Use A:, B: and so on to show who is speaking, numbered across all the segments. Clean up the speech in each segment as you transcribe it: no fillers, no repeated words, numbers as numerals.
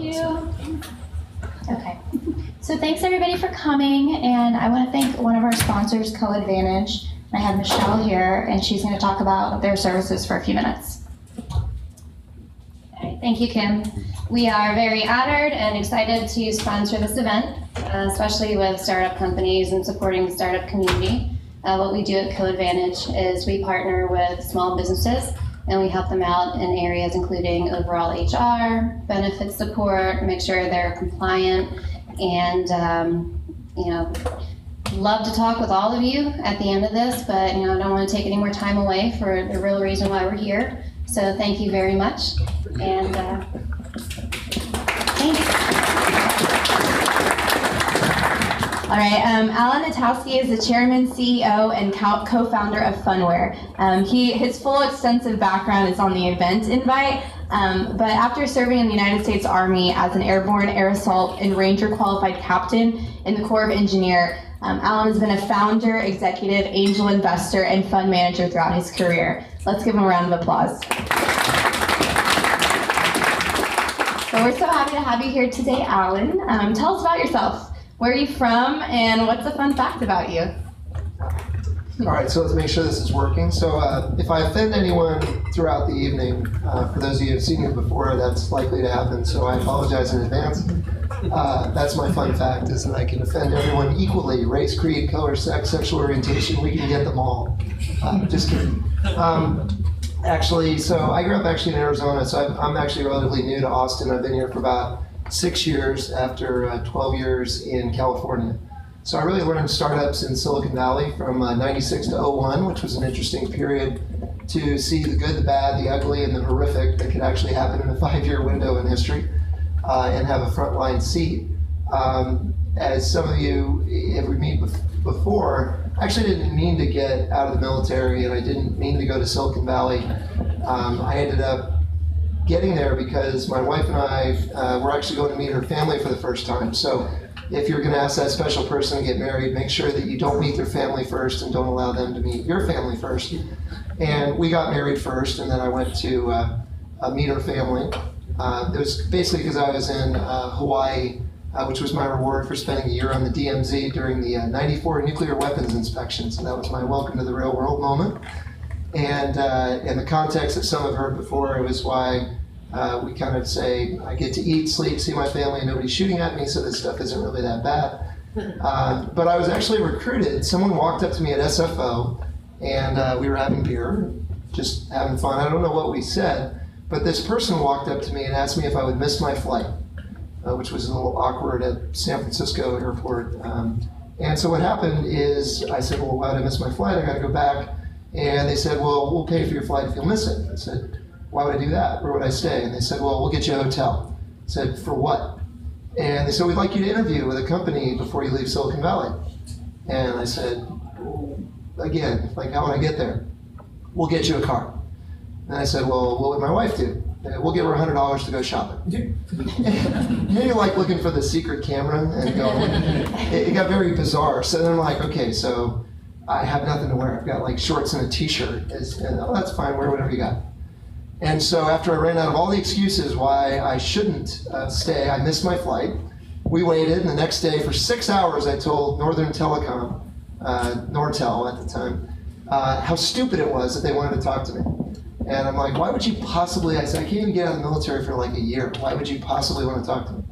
A: you. Okay. So thanks everybody for coming, and I want to thank one of our sponsors, Co-Advantage. I have Michelle here, and she's going to talk about their services for a few minutes. Okay, thank you, Kim. We are very honored and excited to sponsor this event, especially with startup companies and supporting the startup community. What we do at Co-Advantage is we partner with small businesses, and we help them out in areas including overall HR, benefit support, make sure they're compliant, and love to talk with all of you at the end of this, but I don't want to take any more time away for the real reason why we're here. So thank you very much, and thanks.
B: All right, Alan Natowski is the chairman, CEO, and co-founder of Funware. His full extensive background is on the event invite, but after serving in the United States Army as an airborne, air assault, and Ranger qualified captain in the Corps of Engineer, Alan has been a founder, executive, angel investor, and fund manager throughout his career. Let's give him a round of applause. So we're so happy to have you here today, Alan. Tell us about yourself. Where are you from, and what's a fun fact about you?
C: All right, so let's make sure this is working. So if I offend anyone throughout the evening, for those of you who have seen me before, that's likely to happen, so I apologize in advance. That's my fun fact, is that I can offend everyone equally: race, creed, color, sex, sexual orientation. We can get them all. Just kidding. Actually, so I grew up in Arizona, so I'm actually relatively new to Austin. I've been here for about 6 years after 12 years in California. So I really learned startups in Silicon Valley from 96 to 01, which was an interesting period to see the good, the bad, the ugly, and the horrific that could actually happen in a 5-year window in history, and have a frontline seat. As some of you have met before, I actually didn't mean to get out of the military, and I didn't mean to go to Silicon Valley. I ended up getting there because my wife and I were actually going to meet her family for the first time. So if you're going to ask that special person to get married, make sure that you don't meet their family first and don't allow them to meet your family first. And we got married first, and then I went to meet her family. It was basically because I was in Hawaii, which was my reward for spending a year on the DMZ during the 94 nuclear weapons inspection. So that was my welcome to the real world moment. And in the context that some have heard before, it was why we kind of say, I get to eat, sleep, see my family, and nobody's shooting at me, so this stuff isn't really that bad. But I was actually recruited. Someone walked up to me at SFO, and we were having beer, just having fun. I don't know what we said, but this person walked up to me and asked me if I would miss my flight, which was a little awkward at San Francisco airport. And so what happened is I said, well, why did I miss my flight? I got to go back. And they said, well, we'll pay for your flight if you'll miss it. I said, why would I do that? Where would I stay? And they said, well, we'll get you a hotel. I said, for what? And they said, we'd like you to interview with a company before you leave Silicon Valley. And I said, again, like, how would I get there? We'll get you a car. And I said, well, what would my wife do? We'll give her $100 to go shopping. You're like looking for the secret camera and going. It got very bizarre. So then I'm like, okay, so I have nothing to wear. I've got like shorts and a t-shirt. And oh, that's fine, wear whatever you got. And so after I ran out of all the excuses why I shouldn't stay, I missed my flight. We waited, and the next day for 6 hours I told Northern Telecom, Nortel at the time, how stupid it was that they wanted to talk to me. And I'm like, why would you possibly, I said, I can't even get out of the military for like a year. Why would you possibly want to talk to me?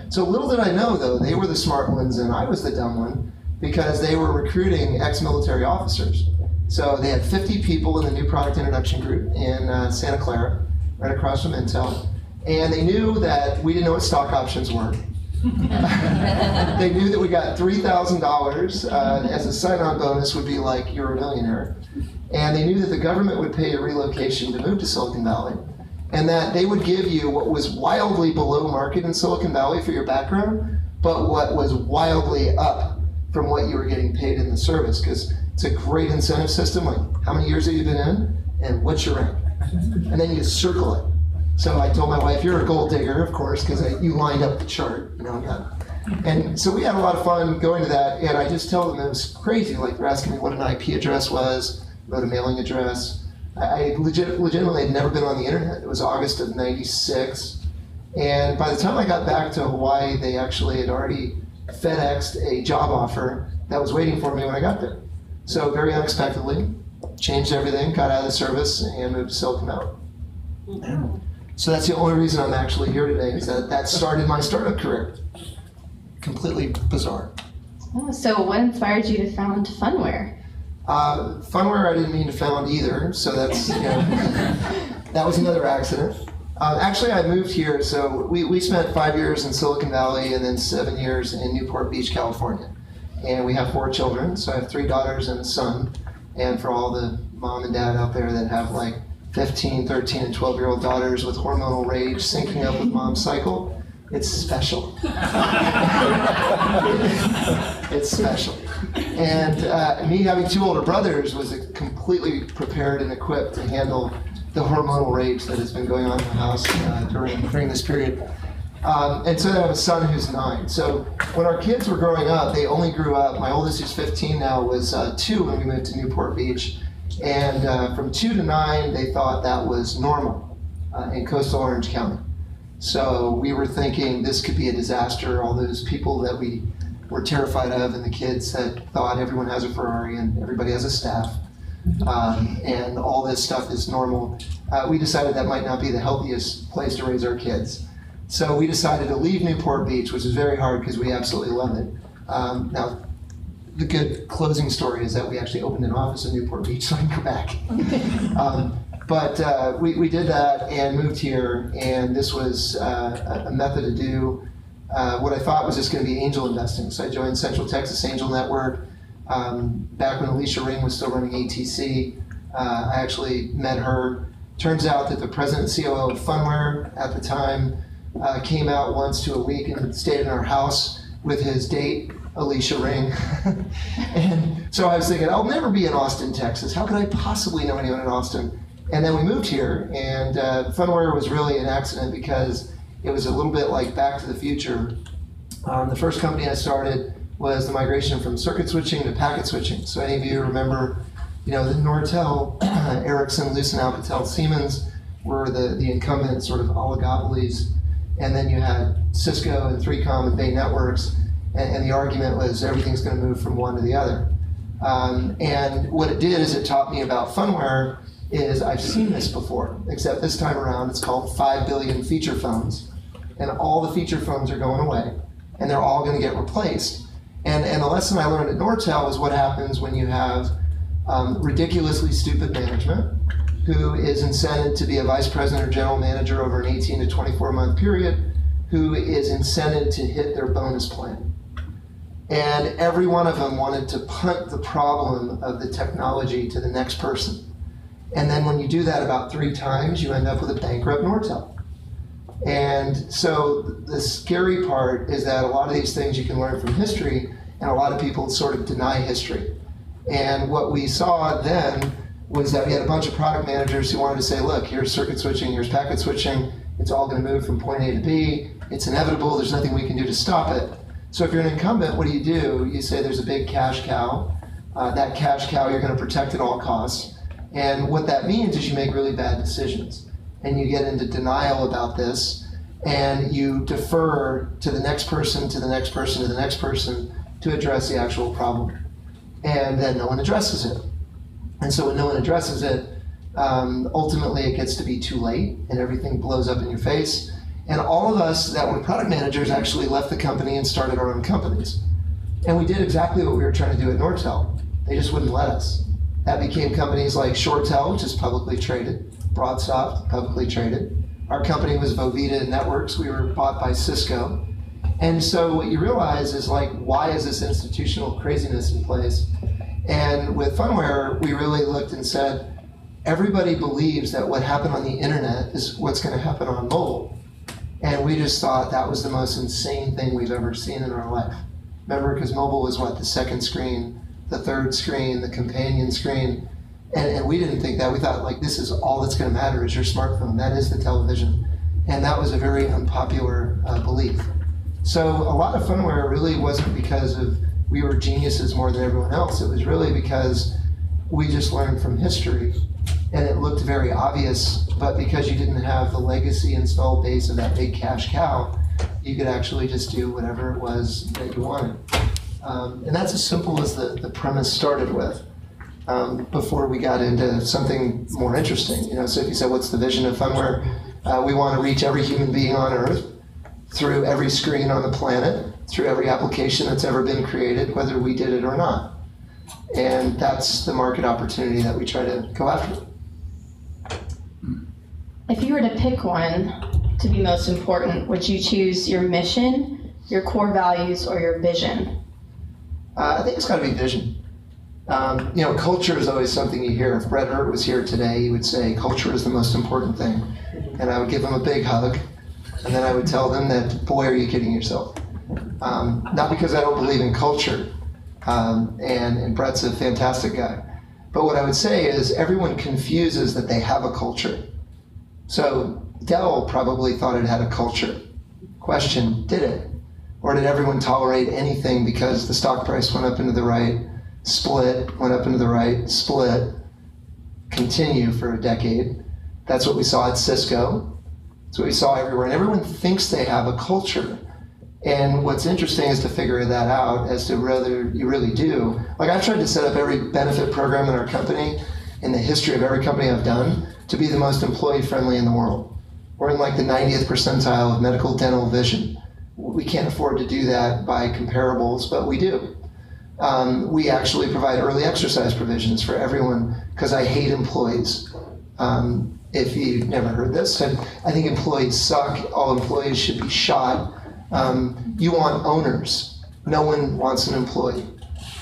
C: So little did I know, though, they were the smart ones and I was the dumb one, because they were recruiting ex-military officers. So they had 50 people in the new product introduction group in Santa Clara, right across from Intel. And they knew that we didn't know what stock options were. They knew that we got $3,000 as a sign-on bonus would be like, you're a millionaire. And they knew that the government would pay a relocation to move to Silicon Valley, and that they would give you what was wildly below market in Silicon Valley for your background, but what was wildly up from what you were getting paid in the service, because it's a great incentive system, like how many years have you been in, and what's your rank? And then you circle it. So I told my wife, you're a gold digger, of course, because you lined up the chart, you know. And so we had a lot of fun going to that, and I just tell them it was crazy, like they're asking me what an IP address was, wrote a mailing address. I legitimately had never been on the internet. It was August of '96, And by the time I got back to Hawaii, they actually had already FedExed a job offer that was waiting for me when I got there. So very unexpectedly, changed everything, got out of the service, and moved to Silicon Valley. So that's the only reason I'm actually here today, is that started my startup career. Completely bizarre.
B: Oh, so what inspired you to found Funware?
C: Funware I didn't mean to found either, so that's, that was another accident. Actually, I moved here, so we spent 5 years in Silicon Valley and then 7 years in Newport Beach, California. And we have 4 children, so I have 3 daughters and a son. And for all the mom and dad out there that have like 15, 13, and 12-year-old daughters with hormonal rage syncing up with mom's cycle, it's special. It's special. And me having 2 older brothers was completely prepared and equipped to handle the hormonal rage that has been going on in the house during this period. And so I have a son who's 9. So when our kids were growing up, they only grew up, my oldest who's 15 now was 2 when we moved to Newport Beach. And from 2 to 9, they thought that was normal in coastal Orange County. So we were thinking this could be a disaster, all those people that we were terrified of and the kids that thought everyone has a Ferrari and everybody has a staff. And all this stuff is normal. We decided that might not be the healthiest place to raise our kids. So we decided to leave Newport Beach, which is very hard because we absolutely love it. Now, the good closing story is that we actually opened an office in Newport Beach so I can go back. But we did that and moved here, and this was a method to do what I thought was just going to be angel investing. So I joined Central Texas Angel Network. Back when Alicia Ring was still running ATC, I actually met her. Turns out that the president and COO of Funware at the time came out once to a week and stayed in our house with his date, Alicia Ring. And so I was thinking, I'll never be in Austin, Texas. How could I possibly know anyone in Austin? And then we moved here, and Funware was really an accident because it was a little bit like Back to the Future. The first company I started was the migration from circuit switching to packet switching. So any of you remember, the Nortel, Ericsson, Lucent, Alcatel, Siemens were the incumbent sort of oligopolies. And then you had Cisco and 3Com and Bay Networks, and the argument was everything's going to move from one to the other. And what it did is it taught me about Funware is I've seen this before, except this time around it's called 5 billion feature phones. And all the feature phones are going away, and they're all going to get replaced. And the lesson I learned at Nortel is what happens when you have ridiculously stupid management who is incented to be a vice president or general manager over an 18 to 24 month period, who is incented to hit their bonus plan. And every one of them wanted to punt the problem of the technology to the next person. And then when you do that about 3 times, you end up with a bankrupt Nortel. And so the scary part is that a lot of these things you can learn from history, and a lot of people sort of deny history. And what we saw then was that we had a bunch of product managers who wanted to say, look, here's circuit switching, here's packet switching, it's all going to move from point A to B, it's inevitable, there's nothing we can do to stop it. So if you're an incumbent, what do? You say there's a big cash cow. That cash cow you're going to protect at all costs. And what that means is you make really bad decisions. And you get into denial about this, and you defer to the next person, to the next person, to the next person to address the actual problem. And then no one addresses it. And so when no one addresses it, ultimately it gets to be too late and everything blows up in your face. And all of us that were product managers actually left the company and started our own companies. And we did exactly what we were trying to do at Nortel. They just wouldn't let us. That became companies like ShoreTel, which is publicly traded, BroadSoft, publicly traded. Our company was Vovita Networks. We were bought by Cisco. And so what you realize is, like, why is this institutional craziness in place? And with Funware, we really looked and said, everybody believes that what happened on the internet is what's going to happen on mobile. And we just thought that was the most insane thing we've ever seen in our life. Remember, because mobile was what, the second screen, the third screen, the companion screen. And we didn't think that. We thought, like, this is all that's going to matter is your smartphone. That is the television. And that was a very unpopular belief. So a lot of Funware really wasn't because of we were geniuses more than everyone else. It was really because we just learned from history and it looked very obvious, but because you didn't have the legacy installed base of that big cash cow, you could actually just do whatever it was that you wanted. And that's as simple as the premise started with, before we got into something more interesting. So if you said, what's the vision of Funware? We want to reach every human being on Earth through every screen on the planet, through every application that's ever been created, whether we did it or not. And that's the market opportunity that we try to go after.
B: If you were to pick one to be most important, would you choose your mission, your core values, or your vision?
C: I think it's got to be vision. Culture is always something you hear. If Brett Hurt was here today, he would say culture is the most important thing. And I would give him a big hug, and then I would tell them that, boy, are you kidding yourself. Not because I don't believe in culture, and Brett's a fantastic guy. But what I would say is everyone confuses that they have a culture. So Dell probably thought it had a culture. Question, did it? Or did everyone tolerate anything because the stock price went up into the right, split, went up into the right, split, continue for a decade? That's what we saw at Cisco. That's what we saw everywhere. And everyone thinks they have a culture. And what's interesting is to figure that out as to whether you really do. Like, I've tried to set up every benefit program in our company, in the history of every company I've done, to be the most employee-friendly in the world. We're in like the 90th percentile of medical, dental, vision. We can't afford to do that by comparables, but we do. We actually provide early exercise provisions for everyone because I hate employees. If you've never heard this, I think employees suck. All employees should be shot. You want owners. No one wants an employee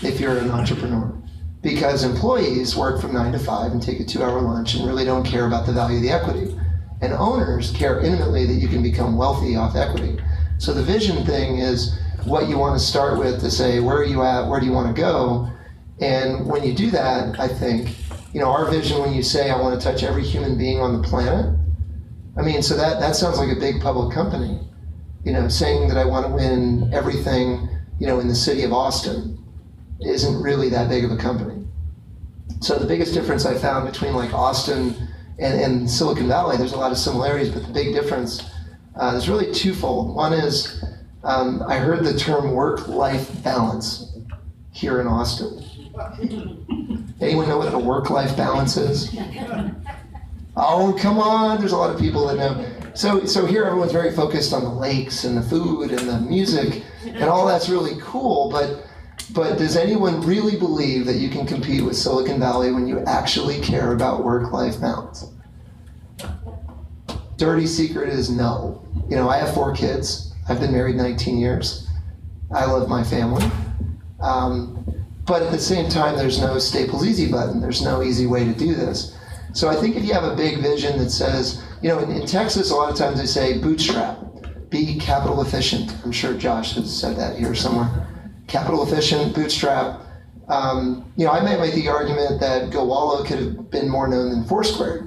C: if you're an entrepreneur. Because employees work from 9 to 5 and take a 2-hour lunch and really don't care about the value of the equity. And owners care intimately that you can become wealthy off equity. So the vision thing is what you want to start with to say, where are you at? Where do you want to go? And when you do that, I think, our vision, when you say, I want to touch every human being on the planet, so that sounds like a big public company. Saying that I want to win everything, in the city of Austin isn't really that big of a company. So the biggest difference I found between like Austin and Silicon Valley, there's a lot of similarities, but the big difference is really twofold. One is I heard the term work-life balance here in Austin. Anyone know what a work-life balance is? Oh, come on, there's a lot of people that know. So here everyone's very focused on the lakes and the food and the music, and all that's really cool, but does anyone really believe that you can compete with Silicon Valley when you actually care about work-life balance? Dirty secret is no. I have 4 kids. I've been married 19 years. I love my family. But at the same time, there's no Staples Easy button. There's no easy way to do this. So I think if you have a big vision that says, in Texas, a lot of times they say bootstrap, be capital efficient. I'm sure Josh has said that here somewhere. Capital efficient, bootstrap. I might make the argument that GoWallow could have been more known than Foursquare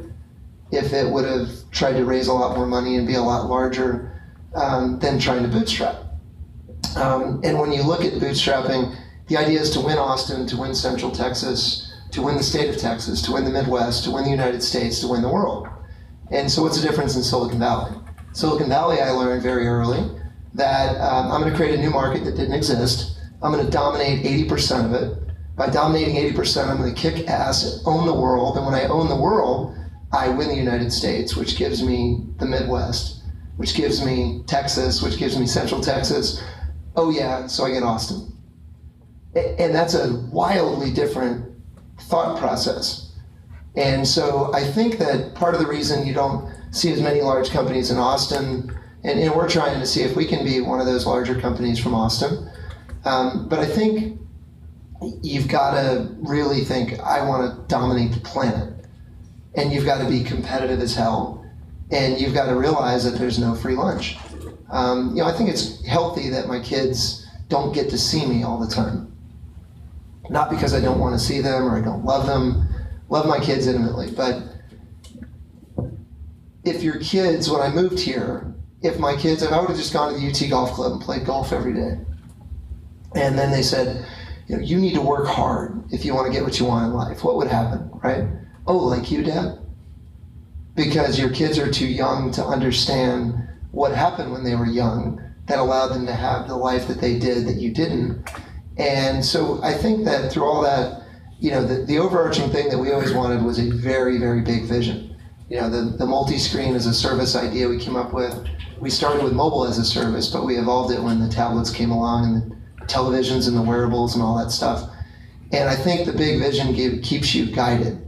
C: if it would have tried to raise a lot more money and be a lot larger than trying to bootstrap. And when you look at bootstrapping, the idea is to win Austin, to win Central Texas, to win the state of Texas, to win the Midwest, to win the United States, to win the world. And so what's the difference in Silicon Valley? Silicon Valley, I learned very early that I'm going to create a new market that didn't exist. I'm going to dominate 80% of it. By dominating 80%, I'm going to kick ass and own the world. And when I own the world, I win the United States, which gives me the Midwest, which gives me Texas, which gives me Central Texas. Oh yeah, so I get Austin. And that's a wildly different thought process. And so I think that part of the reason you don't see as many large companies in Austin, and we're trying to see if we can be one of those larger companies from Austin, but I think you've got to really think, I want to dominate the planet. And you've got to be competitive as hell. And you've got to realize that there's no free lunch. I think it's healthy that my kids don't get to see me all the time. Not because I don't want to see them or I don't love them. Love my kids intimately. But if your kids, when I moved here, if I would have just gone to the UT Golf Club and played golf every day, and then they said, you need to work hard if you want to get what you want in life, what would happen, right? oh, like you, Dad? Because your kids are too young to understand what happened when they were young that allowed them to have the life that they did that you didn't. And so I think that through all that, the overarching thing that we always wanted was a very, very big vision. The multi-screen as a service idea we came up with. We started with mobile as a service, but we evolved it when the tablets came along and the televisions and the wearables and all that stuff. And I think the big vision keeps you guided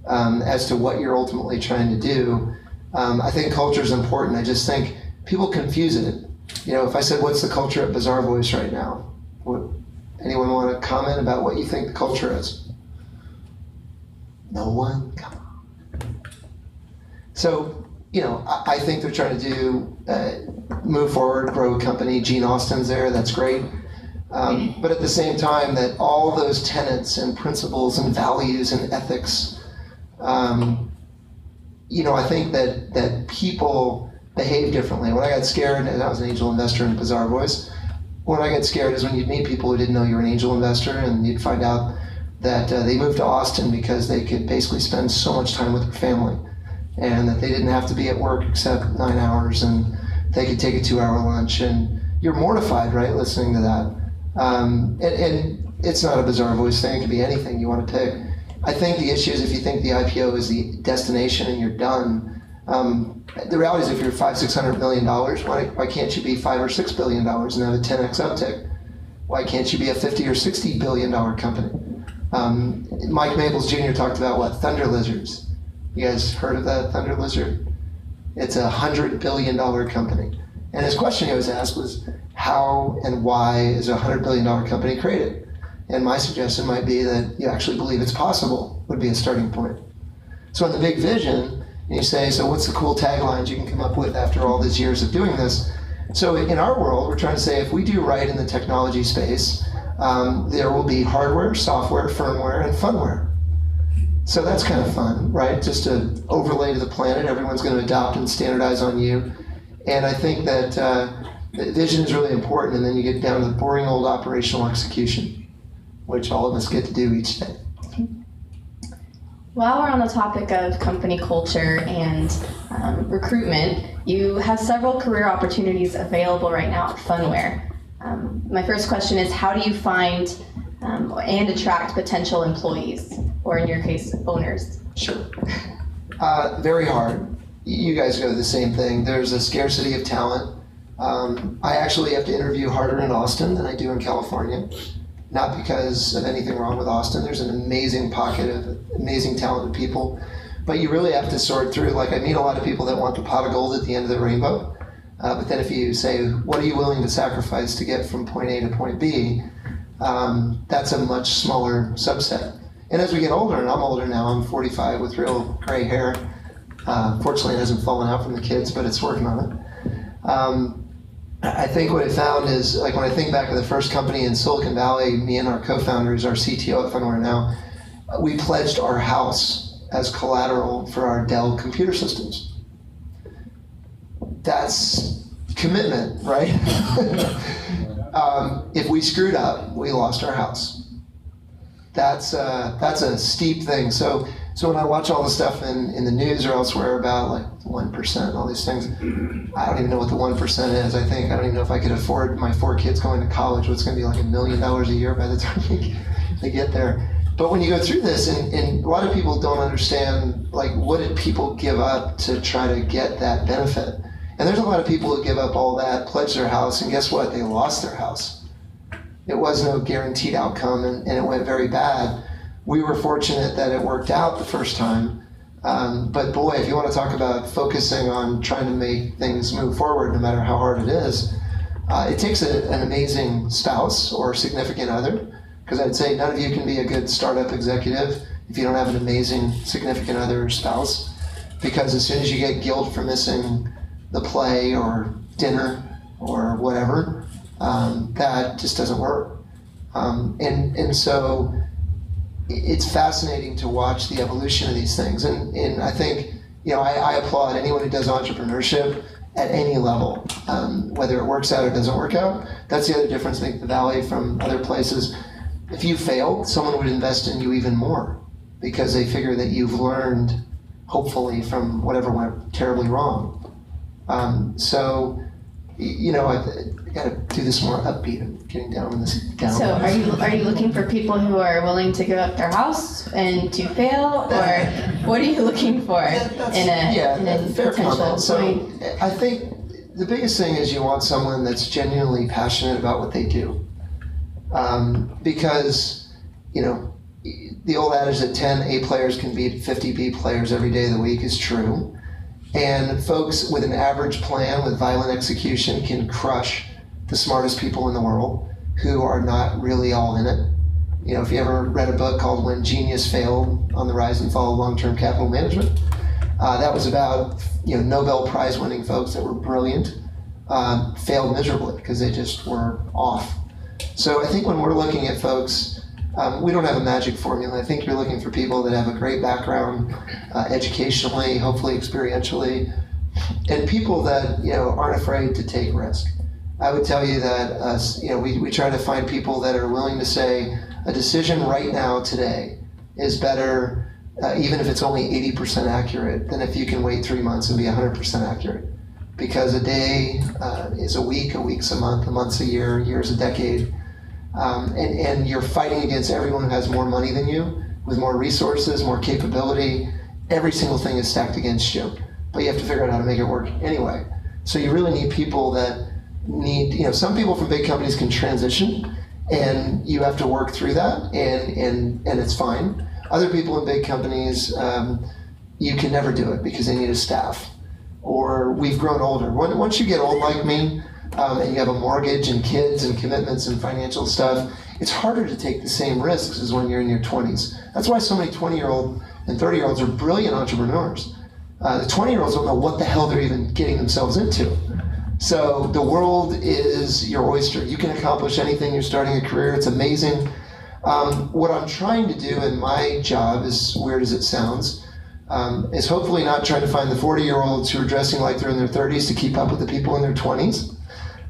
C: as to what you're ultimately trying to do. I think culture is important. I just think people confuse it. If I said, what's the culture at Bizarre Voice right now? Anyone want to comment about what you think the culture is? No one? Come on. So, I think they're trying to move forward, grow a company. Gene Austin's there, that's great. But at the same time, that all those tenets and principles and values and ethics, I think that people behave differently. When I got scared, and I was an angel investor in Bizarre Voice, when I got scared is when you'd meet people who didn't know you were an angel investor, and you'd find out that they moved to Austin because they could basically spend so much time with their family, and that they didn't have to be at work except 9 hours, and they could take a 2-hour lunch, and you're mortified, right, listening to that. And it's not a Bizarre Voice thing, it could be anything you want to pick. I think the issue is if you think the IPO is the destination and you're done, the reality is if you're $500-600 million, why can't you be $5 or $6 billion and have a 10x uptick? Why can't you be a $50 or $60 billion company? Mike Maples Jr. talked about thunder lizards. You guys heard of that thunder lizard? It's a $100 billion company. And his question he always asked was, how and why is a $100 billion company created? And my suggestion might be that you actually believe it's possible, would be a starting point. So in the big vision, you say, so what's the cool taglines you can come up with after all these years of doing this? So in our world, we're trying to say if we do right in the technology space, there will be hardware, software, firmware, and funware. So that's kind of fun, right? Just to overlay to the planet, everyone's going to adopt and standardize on you. And I think that vision is really important, and then you get down to the boring old operational execution, which all of us get to do each day.
B: While we're on the topic of company culture and recruitment, you have several career opportunities available right now at Funware. My first question is, how do you find and attract potential employees, or in your case, owners?
C: Sure. Very hard. You guys go the same thing. There's a scarcity of talent. I actually have to interview harder in Austin than I do in California. Not because of anything wrong with Austin. There's an amazing pocket of amazing talented people. But you really have to sort through, I meet a lot of people that want the pot of gold at the end of the rainbow. But then if you say, what are you willing to sacrifice to get from point A to point B, that's a much smaller subset. And as we get older, and I'm older now, I'm 45 with real gray hair. Fortunately, it hasn't fallen out from the kids, but it's working on it. I think what I found is, when I think back to the first company in Silicon Valley, me and our co-founders, our CTO at Funware now, we pledged our house as collateral for our Dell computer systems. That's commitment, right? If we screwed up, we lost our house. That's a steep thing. So when I watch all the stuff in the news or elsewhere about 1%, all these things, I don't even know what the 1% is. I don't even know if I could afford my 4 kids going to college, what's going to be $1 million a year by the time they get there. But when you go through this, and a lot of people don't understand, what did people give up to try to get that benefit? And there's a lot of people who give up all that, pledge their house, and guess what? They lost their house. It was no guaranteed outcome, and it went very bad. We were fortunate that it worked out the first time. But boy, if you want to talk about focusing on trying to make things move forward, no matter how hard it is, it takes an amazing spouse or significant other. Because I'd say none of you can be a good startup executive if you don't have an amazing significant other or spouse. Because as soon as you get guilt for missing the play or dinner or whatever, that just doesn't work. And so it's fascinating to watch the evolution of these things. And I think, I applaud anyone who does entrepreneurship at any level, whether it works out or doesn't work out. That's the other difference, I think, the Valley from other places. If you failed, someone would invest in you even more because they figure that you've learned, hopefully, from whatever went terribly wrong. So, you know, I got to do this more upbeat. I'm getting down on this down.
B: So are you looking for people who are willing to give up their house and to fail, or what are you looking for in a
C: fair
B: potential
C: comment. So
B: point?
C: I think the biggest thing is you want someone that's genuinely passionate about what they do, because, you know, the old adage that 10 A players can beat 50 B players every day of the week is true. And folks with an average plan with violent execution can crush the smartest people in the world who are not really all in it. You know, if you ever read a book called When Genius Failed on the Rise and Fall of Long-Term Capital Management, that was about, you know, Nobel Prize winning folks that were brilliant, failed miserably because they just were off. So I think when we're looking at folks, we don't have a magic formula. I think you're looking for people that have a great background, educationally, hopefully experientially, and people that, you know, aren't afraid to take risk. I would tell you that, you know, we try to find people that are willing to say a decision right now, today, is better, even if it's only 80% accurate, than if you can wait 3 months and be 100% accurate. Because a day is a week's a month, a month's a year, a year's a decade. And you're fighting against everyone who has more money than you, with more resources, more capability. Every single thing is stacked against you, but you have to figure out how to make it work anyway. So you really need people that need, you know, some people from big companies can transition, and you have to work through that, and it's fine. Other people in big companies, you can never do it because they need a staff, or we've grown older. Once you get old like me, and you have a mortgage and kids and commitments and financial stuff, it's harder to take the same risks as when you're in your 20s. That's why so many 20-year-old and 30-year-olds are brilliant entrepreneurs. The 20-year-olds don't know what the hell they're even getting themselves into. So the world is your oyster. You can accomplish anything. You're starting a career. It's amazing. What I'm trying to do in my job, as weird as it sounds, is hopefully not trying to find the 40-year-olds who are dressing like they're in their 30s to keep up with the people in their 20s.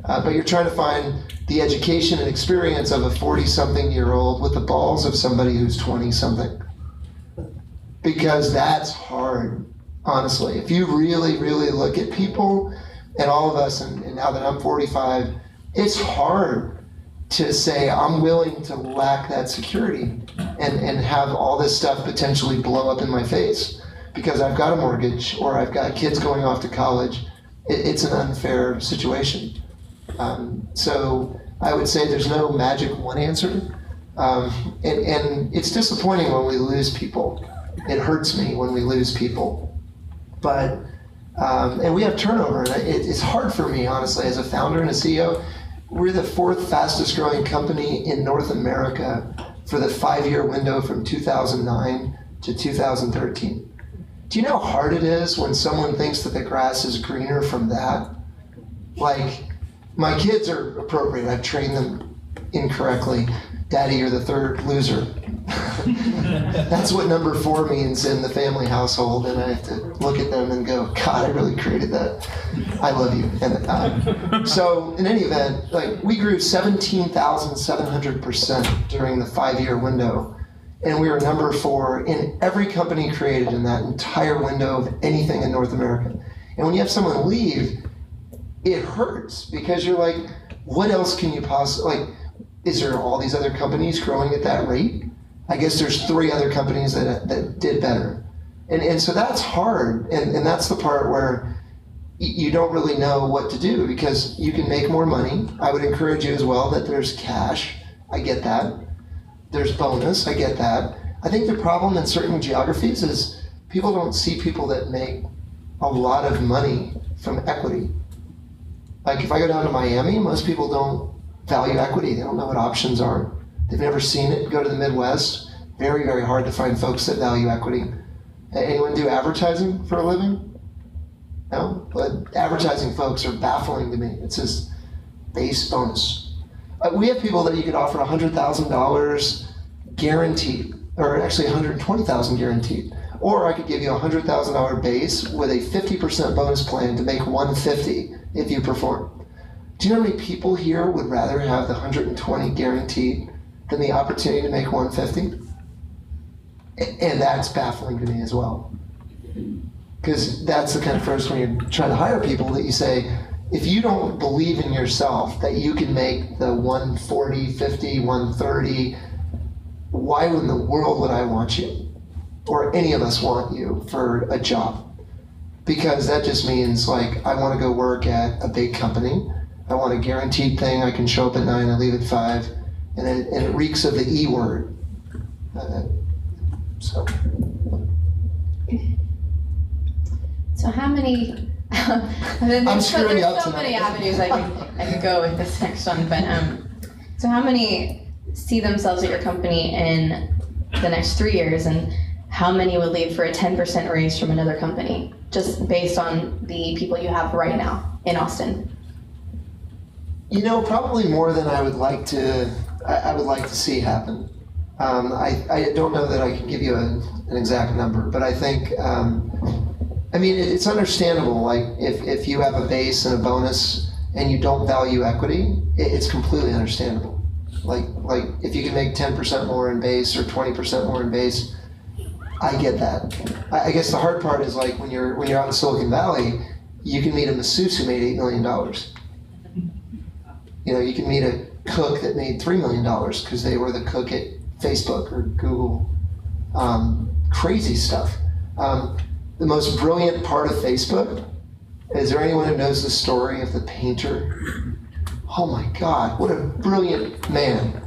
C: But you're trying to find the education and experience of a 40-something-year-old with the balls of somebody who's 20-something. Because that's hard, honestly. If you really, really look at people, and all of us, and now that I'm 45, it's hard to say I'm willing to lack that security and have all this stuff potentially blow up in my face because I've got a mortgage or I've got kids going off to college. It's an unfair situation. So I would say there's no magic one answer. And it's disappointing when we lose people. It hurts me when we lose people. But, and we have turnover, and it's hard for me, honestly, as a founder and a CEO. We're the 4th fastest growing company in North America for the 5-year window from 2009 to 2013. Do you know how hard it is when someone thinks that the grass is greener from that? Like, my kids are appropriate. I've trained them incorrectly. Daddy, you're the 3rd loser. That's what number 4 means in the family household, and I have to look at them and go, God, I really created that. I love you. And so in any event, like, we grew 17,700% during the 5-year window, and we were number 4 in every company created in that entire window of anything in North America. And when you have someone leave, it hurts because you're like, what else can you possibly, like, is there all these other companies growing at that rate? I guess there's 3 other companies that did better. And so that's hard, and that's the part where you don't really know what to do because you can make more money. I would encourage you as well that there's cash. I get that. There's bonus. I get that. I think the problem in certain geographies is people don't see people that make a lot of money from equity. Like, if I go down to Miami, most people don't value equity. They don't know what options are. They've never seen it. Go to the Midwest. Very, very hard to find folks that value equity. Anyone do advertising for a living? No? But advertising folks are baffling to me. It's this base bonus. We have people that you could offer $100,000 guaranteed, or actually $120,000 guaranteed. Or I could give you a $100,000 base with a 50% bonus plan to make $150,000 if you perform. Do you know how many people here would rather have the $120,000 guaranteed than the opportunity to make $150,000? And that's baffling to me as well. Because that's the kind of first when you're trying to hire people that you say, if you don't believe in yourself that you can make the 140, 50, 130, why in the world would I want you? Or any of us want you for a job? Because that just means like, I want to go work at a big company. I want a guaranteed thing. I can show up at 9 and leave at 5. And it reeks of the E word. So
B: how many?
C: I'm screwing you up
B: so
C: tonight.
B: many avenues I could go with this next one, but so how many see themselves at your company in the next 3 years, and how many would leave for a 10% raise from another company, just based on the people you have right now in Austin?
C: You know, probably more than I would like to. I would like to see happen. I don't know that I can give you an exact number, but I think. I mean, it's understandable. Like, if you have a base and a bonus and you don't value equity, it's completely understandable. Like if you can make 10% more in base or 20% more in base, I get that. I guess the hard part is like when you're out in Silicon Valley, you can meet a masseuse who made $8 million. You know, you can meet a cook that made $3 million because they were the cook at Facebook or Google. Crazy stuff. The most brilliant part of Facebook, is there anyone who knows the story of the painter? Oh my God, what a brilliant man.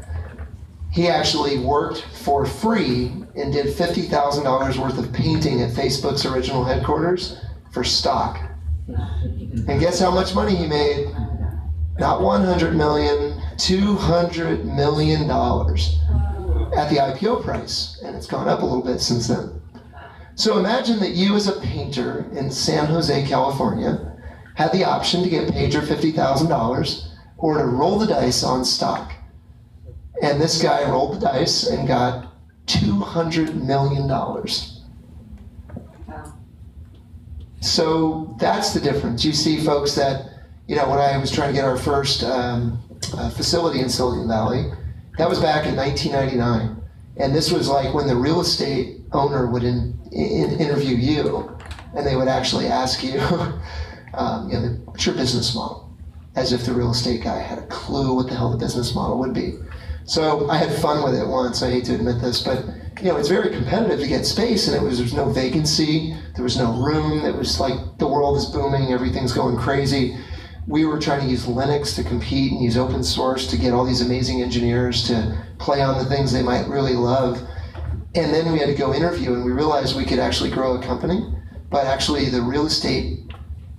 C: He actually worked for free and did $50,000 worth of painting at Facebook's original headquarters for stock. And guess how much money he made? Not 100 million, $200 million at the IPO price. And it's gone up a little bit since then. So imagine that you as a painter in San Jose, California, had the option to get paid your $50,000 or to roll the dice on stock. And this guy rolled the dice and got $200 million. Wow. So that's the difference. You see folks that, you know, when I was trying to get our first facility in Silicon Valley, that was back in 1999. And this was like when the real estate owner would interview you, and they would actually ask you, what's your business model? As if the real estate guy had a clue what the hell the business model would be. So I had fun with it once, I hate to admit this, but you know, it's very competitive to get space, and there's no vacancy, there was no room, it was like the world is booming, everything's going crazy. We were trying to use Linux to compete and use open source to get all these amazing engineers to play on the things they might really love. And then we had to go interview, and we realized we could actually grow a company, but actually the real estate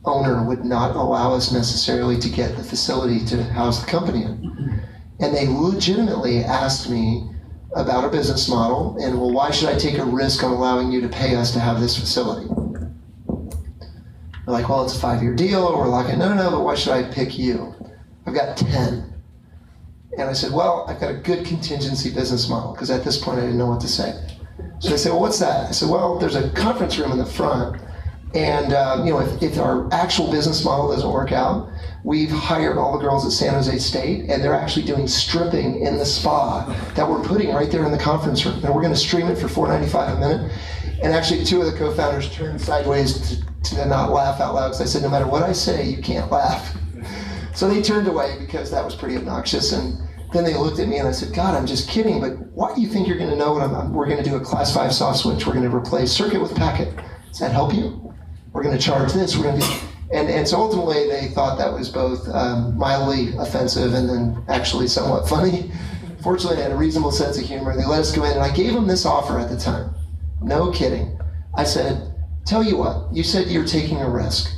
C: owner would not allow us necessarily to get the facility to house the company in. And they legitimately asked me about our business model, and well, why should I take a risk on allowing you to pay us to have this facility? They're like, well, it's a 5-year deal, or we're like, no, but why should I pick you? I've got 10. And I said, well, I've got a good contingency business model, because at this point I didn't know what to say. So they said, well, what's that? I said, well, there's a conference room in the front, and if our actual business model doesn't work out, we've hired all the girls at San Jose State, and they're actually doing stripping in the spa that we're putting right there in the conference room. And we're going to stream it for $4.95 a minute. And actually, 2 of the co-founders turned sideways to not laugh out loud, because I said, no matter what I say, you can't laugh. So they turned away because that was pretty obnoxious. And then they looked at me and I said, God, I'm just kidding, but why do you think you're going to know what we're going to do a class 5 soft switch. We're going to replace circuit with packet. Does that help you? We're going to charge this. We're going to do... And so ultimately they thought that was both mildly offensive and then actually somewhat funny. Fortunately, I had a reasonable sense of humor. They let us go in, and I gave them this offer at the time. No kidding. I said, tell you what, you said you're taking a risk.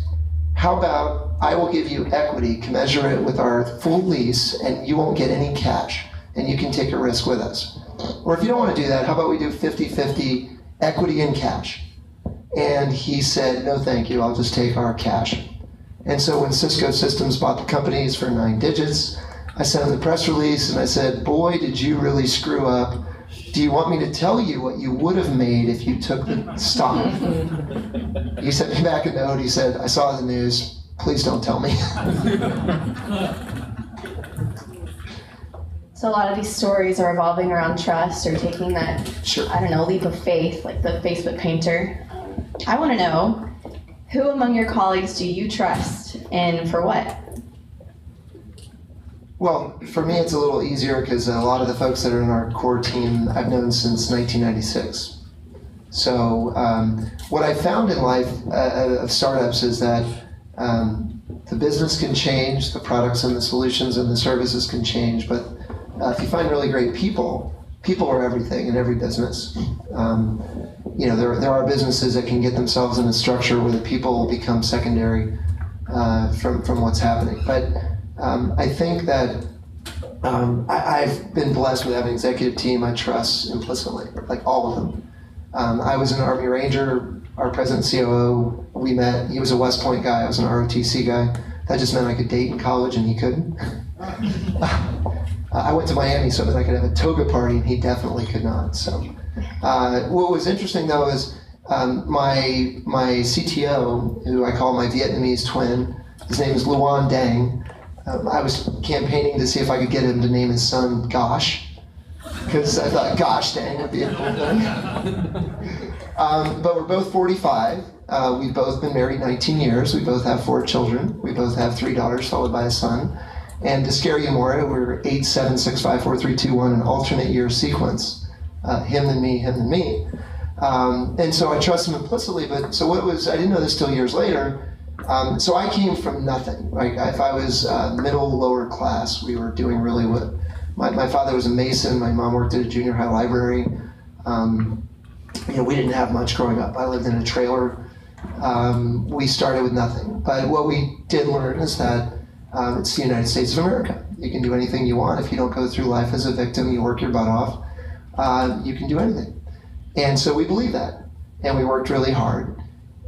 C: How about I will give you equity, commensurate with our full lease, and you won't get any cash, and you can take a risk with us. Or if you don't want to do that, how about we do 50-50 equity and cash? And he said, no thank you, I'll just take our cash. And so when Cisco Systems bought the companies for 9 digits, I sent him the press release and I said, boy, did you really screw up. Do you want me to tell you what you would have made if you took the stock? He sent me back a note, he said, I saw the news, please don't tell me.
B: So a lot of these stories are revolving around trust or taking that,
C: Sure.
B: I don't know, leap of faith, like the Facebook painter. I want to know, who among your colleagues do you trust and for what?
C: Well, for me, it's a little easier because a lot of the folks that are in our core team I've known since 1996. So what I found in life of startups is that the business can change, the products and the solutions and the services can change, but if you find really great people, people are everything in every business. There are businesses that can get themselves in a structure where the people become secondary from what's happening. But I think that I've been blessed with having an executive team I trust implicitly, like all of them. I was an Army Ranger, our president and COO, we met, he was a West Point guy, I was an ROTC guy. That just meant I could date in college and he couldn't. I went to Miami so that I could have a toga party and he definitely could not. So what was interesting though is my CTO, who I call my Vietnamese twin, his name is Luan Dang. I was campaigning to see if I could get him to name his son Gosh, because I thought gosh dang would be a cool thing. But we're both 45. We've both been married 19 years. We both have 4 children. We both have 3 daughters followed by a son. And to scare you more, we're 8, 7, 6, 5, 4, 3, 2, 1, an alternate year sequence. Him and me, him and me. And so I trust him implicitly, but so what was, I didn't know this till years later. So I came from nothing. Like if I was middle, lower class, we were doing really well. My father was a mason. My mom worked at a junior high library. We didn't have much growing up. I lived in a trailer. We started with nothing. But what we did learn is that it's the United States of America. You can do anything you want. If you don't go through life as a victim, you work your butt off, you can do anything. And so we believed that. And we worked really hard.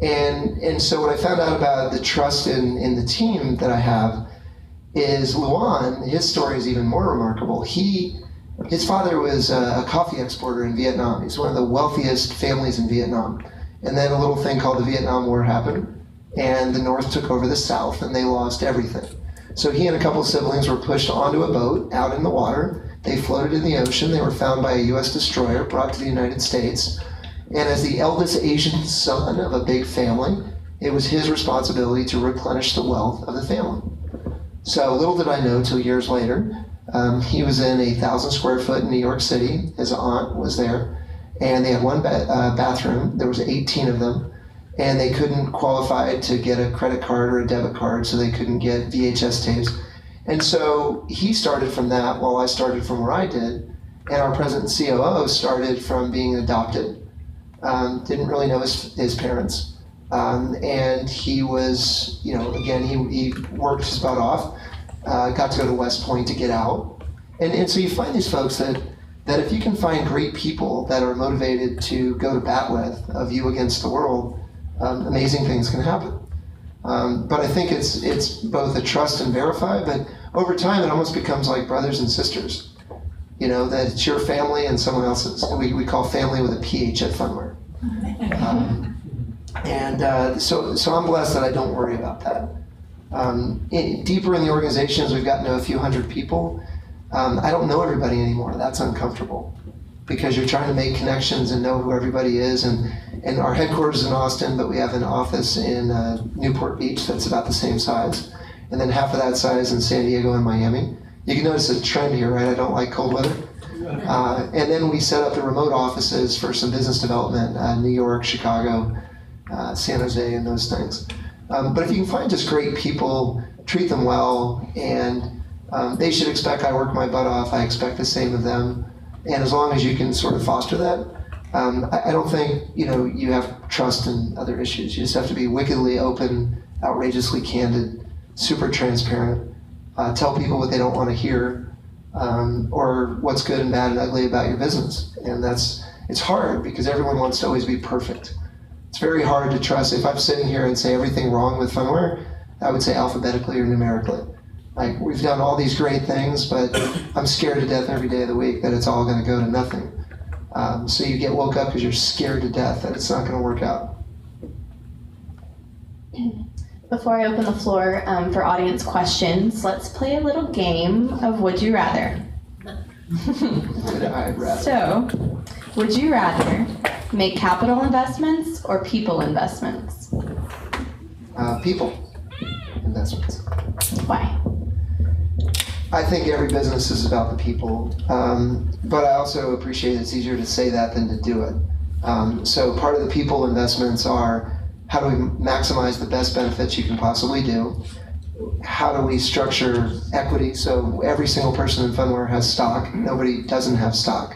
C: And so what I found out about the trust in the team that I have is Luan, his story is even more remarkable. His father was a coffee exporter in Vietnam. He's one of the wealthiest families in Vietnam. And then a little thing called the Vietnam War happened, and the North took over the South, and they lost everything. So he and a couple of siblings were pushed onto a boat out in the water. They floated in the ocean. They were found by a U.S. destroyer, brought to the United States. And as the eldest Asian son of a big family, it was his responsibility to replenish the wealth of the family. So little did I know till years later, he was in 1,000 square foot in New York City. His aunt was there, and they had one bathroom. There was 18 of them, and they couldn't qualify to get a credit card or a debit card, so they couldn't get VHS tapes. And so he started from that while I started from where I did, and our president and COO started from being adopted. Didn't really know his parents. And he was, again, he worked his butt off, got to go to West Point to get out. And so you find these folks that if you can find great people that are motivated to go to bat with, of you against the world, amazing things can happen. But I think it's both a trust and verify, but over time it almost becomes like brothers and sisters. That it's your family and someone else's. We call family with a PH at Funware. So I'm blessed that I don't worry about that. Deeper in the organizations, we've gotten to a few hundred people. I don't know everybody anymore. That's uncomfortable because you're trying to make connections and know who everybody is. And our headquarters is in Austin, but we have an office in Newport Beach that's about the same size. And then half of that size in San Diego and Miami. You can notice a trend here, right? I don't like cold weather. And then we set up the remote offices for some business development, New York, Chicago, San Jose, and those things. But if you can find just great people, treat them well, and they should expect I work my butt off. I expect the same of them. And as long as you can sort of foster that, I don't think you have trust in other issues. You just have to be wickedly open, outrageously candid, super transparent. Tell people what they don't want to hear, or what's good and bad and ugly about your business. And it's hard because everyone wants to always be perfect. It's very hard to trust. If I'm sitting here and say everything wrong with Funware, I would say alphabetically or numerically. Like, we've done all these great things, but I'm scared to death every day of the week that it's all going to go to nothing. So you get woke up because you're scared to death that it's not going to work out.
B: Before I open the floor for audience questions, let's play a little game of Would You Rather.
C: I'd rather.
B: So, would you rather make capital investments or people investments?
C: People investments.
B: Why?
C: I think every business is about the people, but I also appreciate it's easier to say that than to do it. So part of the people investments are, how do we maximize the best benefits you can possibly do? How do we structure equity? So every single person in Funware has stock. Nobody doesn't have stock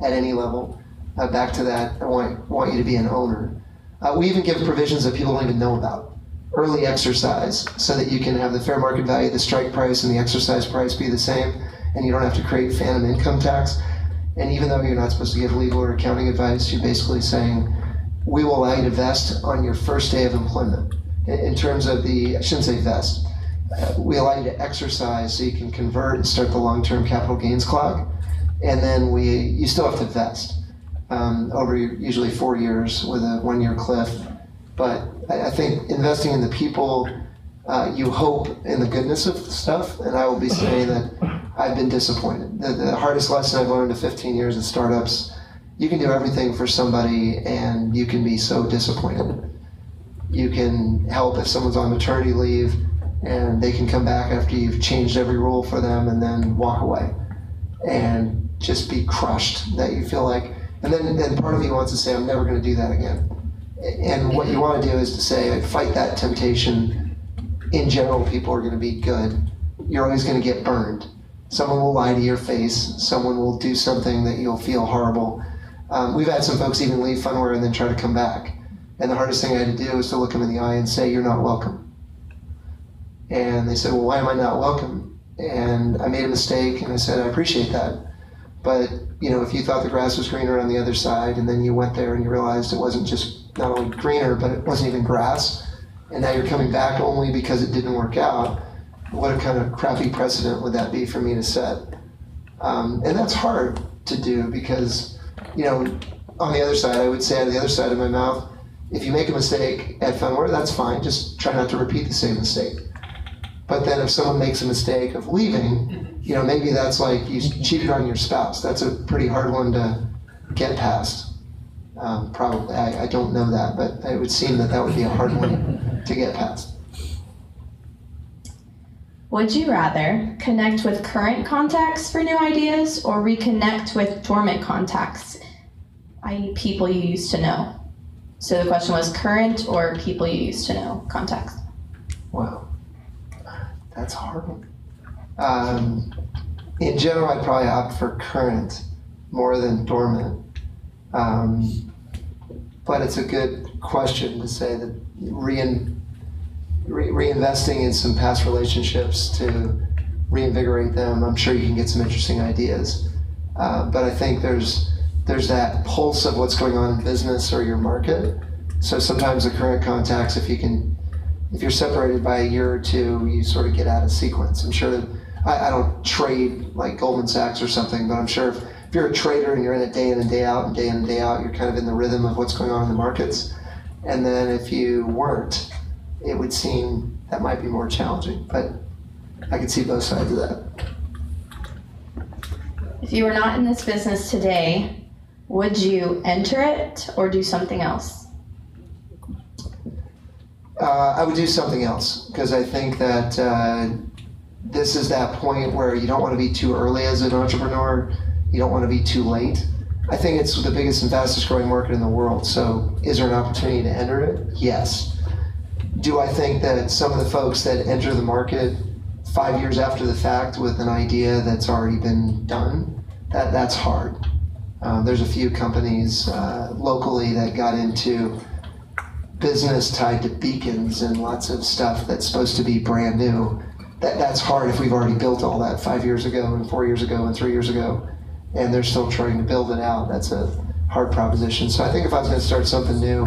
C: at any level. Back to that, I want you to be an owner. We even give provisions that people don't even know about. Early exercise, so that you can have the fair market value, the strike price, and the exercise price be the same, and you don't have to create phantom income tax. And even though you're not supposed to give legal or accounting advice, you're basically saying, we will allow you to vest on your first day of employment. In terms of I shouldn't say vest, we allow you to exercise so you can convert and start the long-term capital gains clock. And then you still have to vest over usually 4 years with a 1-year cliff. But I think investing in the people, you hope in the goodness of the stuff, and I will be saying that I've been disappointed. The hardest lesson I've learned in 15 years of startups, you can do everything for somebody and you can be so disappointed. You can help if someone's on maternity leave and they can come back after you've changed every rule for them and then walk away and just be crushed that you feel like, and then part of you wants to say, I'm never going to do that again. And what you want to do is to say, fight that temptation. In general, people are going to be good. You're always going to get burned. Someone will lie to your face. Someone will do something that you'll feel horrible. We've had some folks even leave Funware and then try to come back. And the hardest thing I had to do was to look them in the eye and say, you're not welcome. And they said, well, why am I not welcome? And I made a mistake, and I said, I appreciate that. But if you thought the grass was greener on the other side, and then you went there and you realized it wasn't just not only greener, but it wasn't even grass, and now you're coming back only because it didn't work out, what a kind of crappy precedent would that be for me to set? And that's hard to do because, on the other side, I would say out of the other side of my mouth, if you make a mistake at Funware, that's fine, just try not to repeat the same mistake. But then if someone makes a mistake of leaving, maybe that's like you cheated on your spouse. That's a pretty hard one to get past. Probably, I don't know that, but it would seem that would be a hard one to get past.
B: Would you rather connect with current contacts for new ideas or reconnect with dormant contacts, i.e. people you used to know? So the question was current or people you used to know contacts.
C: Wow, that's a hard one. In general, I'd probably opt for current more than dormant. But it's a good question to say that reinvesting in some past relationships to reinvigorate them, I'm sure you can get some interesting ideas. But I think there's that pulse of what's going on in business or your market. So sometimes the current contacts, if you're separated by a year or two, you sort of get out of sequence. I'm sure that I don't trade like Goldman Sachs or something, but I'm sure if you're a trader and you're in it day in and day out and day in and day out, you're kind of in the rhythm of what's going on in the markets. And then if you weren't, it would seem that might be more challenging. But I could see both sides of that.
B: If you were not in this business today, would you enter it or do something else?
C: I would do something else because I think that this is that point where you don't want to be too early as an entrepreneur. You don't want to be too late. I think it's the biggest and fastest growing market in the world. So is there an opportunity to enter it? Yes. Do I think that some of the folks that enter the market 5 years after the fact with an idea that's already been done, that's hard. There's a few companies locally that got into business tied to beacons and lots of stuff that's supposed to be brand new. That's hard if we've already built all that 5 years ago and 4 years ago and 3 years ago, and they're still trying to build it out. That's a hard proposition. So I think if I was going to start something new,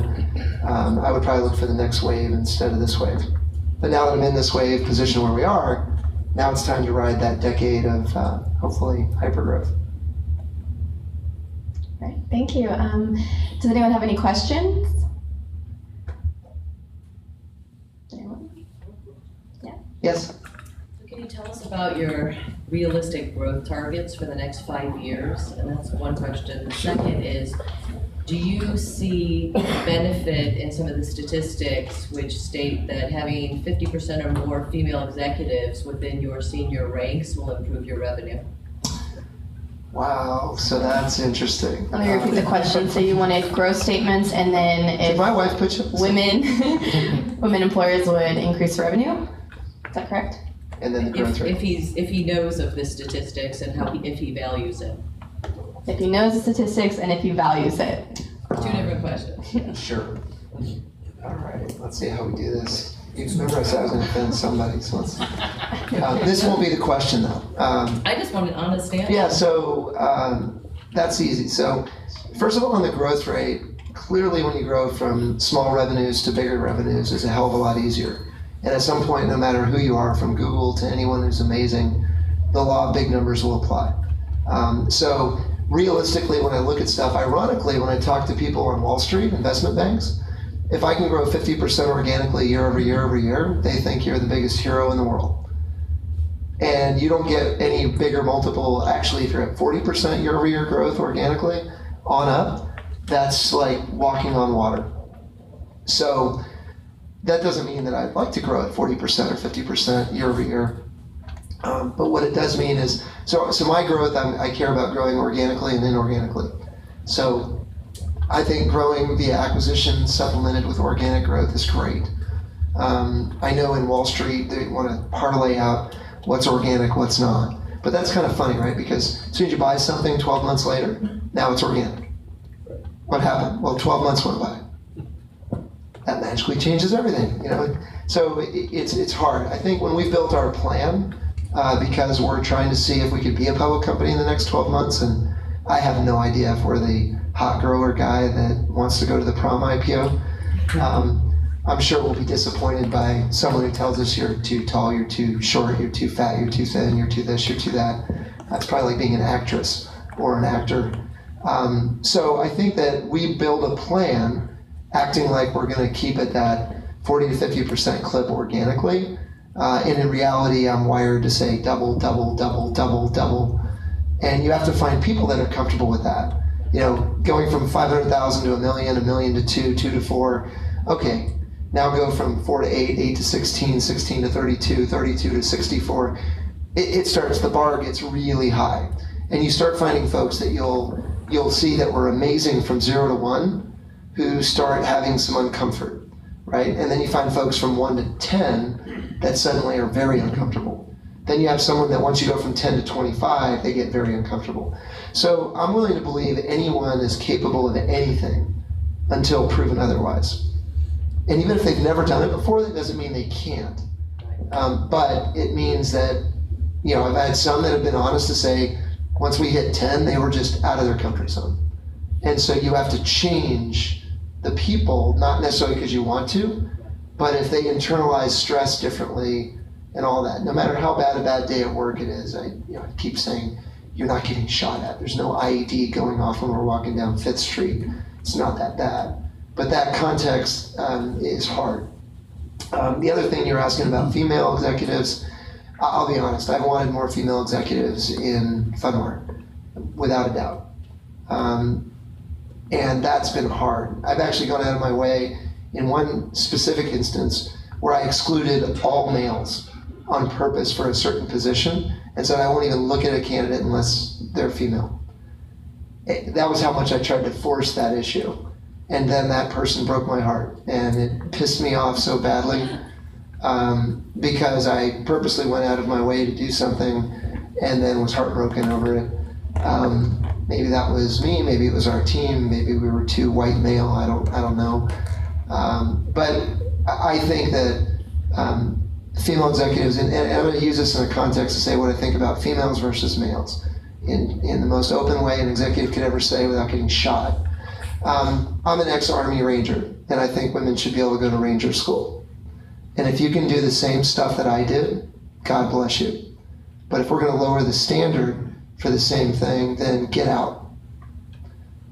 C: I would probably look for the next wave instead of this wave. But now that I'm in this wave position where we are, now it's time to ride that decade of hopefully hypergrowth.
B: All right, thank you. Does anyone have any questions? Anyone? Yeah.
C: Yes?
D: Can you tell us about about your realistic growth targets for the next 5 years? And that's one question. The second is, do you see benefit in some of the statistics which state that having 50% or more female executives within your senior ranks will improve your revenue?
C: Wow, so that's interesting.
B: Let me repeat the question. So you wanted growth statements, and then
C: Did
B: if
C: my wife put you?
B: women employers would increase revenue? Is that correct?
C: And then the growth rate.
D: If he knows of the statistics and if he values it.
B: If he knows the statistics and if he values it.
D: Two different questions.
C: Sure. All right, let's see how we do this. You remember I said I was going to offend somebody, so let's. This won't be the question though.
D: I just want an honest answer.
C: Yeah, so that's easy. So first of all, on the growth rate, clearly when you grow from small revenues to bigger revenues is a hell of a lot easier. And at some point, no matter who you are, from Google to anyone who's amazing, the law of big numbers will apply. So realistically, when I look at stuff, ironically, when I talk to people on Wall Street, investment banks, if I can grow 50% organically year over year over year, they think you're the biggest hero in the world. And you don't get any bigger multiple. Actually, if you're at 40% year over year growth organically on up, that's like walking on water. So that doesn't mean that I'd like to grow at 40% or 50% year over year. But what it does mean is, so my growth, I care about growing organically and inorganically. So I think growing via acquisition supplemented with organic growth is great. I know in Wall Street, they want to parlay out what's organic, what's not. But that's kind of funny, right? Because as soon as you buy something 12 months later, now it's organic. What happened? Well, 12 months went by. That magically changes everything, you know? So it's hard. I think when we built our plan, because we're trying to see if we could be a public company in the next 12 months, and I have no idea if we're the hot grower guy that wants to go to the prom IPO. I'm sure we'll be disappointed by someone who tells us you're too tall, you're too short, you're too fat, you're too thin, you're too this, you're too that. That's probably like being an actress or an actor. So I think that we build a plan acting like we're going to keep it that 40 to 50% clip organically. And in reality, I'm wired to say double, double, double, double, double. And you have to find people that are comfortable with that. You know, going from 500,000 to a million to 2 to 4. Okay, now go from 4 to 8, 8 to 16, 16 to 32, 32 to 64. It starts, the bar gets really high. And you start finding folks that you'll see that were amazing from 0 to 1 who start having some uncomfort, right? And then you find folks from 1 to 10 that suddenly are very uncomfortable. Then you have someone that once you go from 10 to 25, they get very uncomfortable. So I'm willing to believe anyone is capable of anything until proven otherwise. And even if they've never done it before, that doesn't mean they can't. But it means that, you know, I've had some that have been honest to say, once we hit 10, they were just out of their comfort zone. And so you have to change the people, not necessarily because you want to, but if they internalize stress differently and all that, no matter how bad a bad day at work it is, I keep saying, you're not getting shot at. There's no IED going off when we're walking down 5th Street. It's not that bad. But that context is hard. The other thing you're asking about female executives, I'll be honest, I've wanted more female executives in Funware, without a doubt. And that's been hard. I've actually gone out of my way in one specific instance where I excluded all males on purpose for a certain position and said I won't even look at a candidate unless they're female. That was how much I tried to force that issue. And then that person broke my heart, and it pissed me off so badly because I purposely went out of my way to do something and then was heartbroken over it. Maybe that was me, maybe it was our team, maybe we were too white male, I don't know. But I think that female executives, and I'm going to use this in a context to say what I think about females versus males in the most open way an executive could ever say without getting shot. I'm an ex-Army Ranger, and I think women should be able to go to Ranger school. And if you can do the same stuff that I did, God bless you. But if we're going to lower the standard for the same thing, then get out.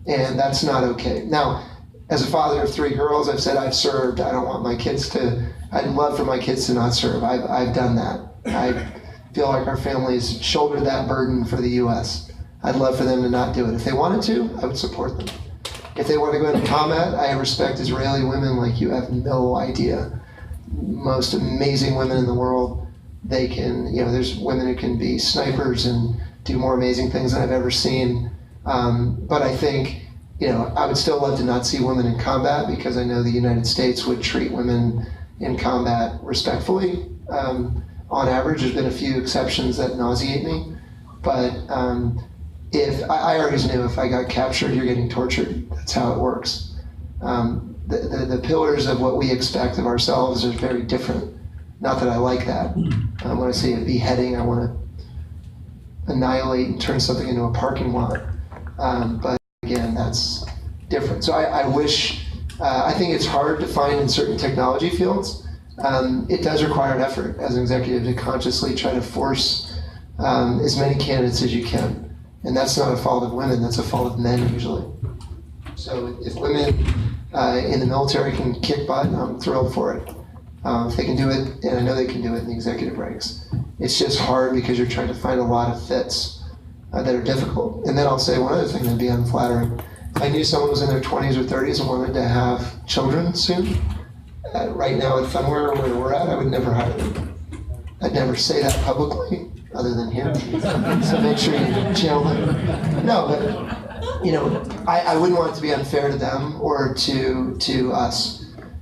C: And that's not okay. Now, as a father of 3 girls, I've said I've served. I don't want my kids to, I'd love for my kids to not serve. I've done that. feel like our families shoulder that burden for the U.S. I'd love for them to not do it. If they wanted to, I would support them. If they want to go into combat, I respect Israeli women like you have no idea. Most amazing women in the world. They can, there's women who can be snipers and do more amazing things than I've ever seen. But I think, I would still love to not see women in combat because I know the United States would treat women in combat respectfully. On average, there's been a few exceptions that nauseate me. But if I always knew if I got captured, you're getting tortured. That's how it works. The pillars of what we expect of ourselves are very different. Not that I like that. When I say a beheading, I want to annihilate and turn something into a parking lot. But again, that's different. So I wish, I think it's hard to find in certain technology fields. It does require an effort as an executive to consciously try to force as many candidates as you can. And that's not a fault of women, that's a fault of men usually. So if women in the military can kick butt, I'm thrilled for it. If they can do it, and I know they can do it in the executive ranks. It's just hard because you're trying to find a lot of fits that are difficult. And then I'll say one other thing that'd be unflattering. If I knew someone was in their 20s or 30s and wanted to have children soon, right now at Funware where we're at, I would never hire them. I'd never say that publicly, other than here. So make sure you channel them. No, but I wouldn't want it to be unfair to them or to us.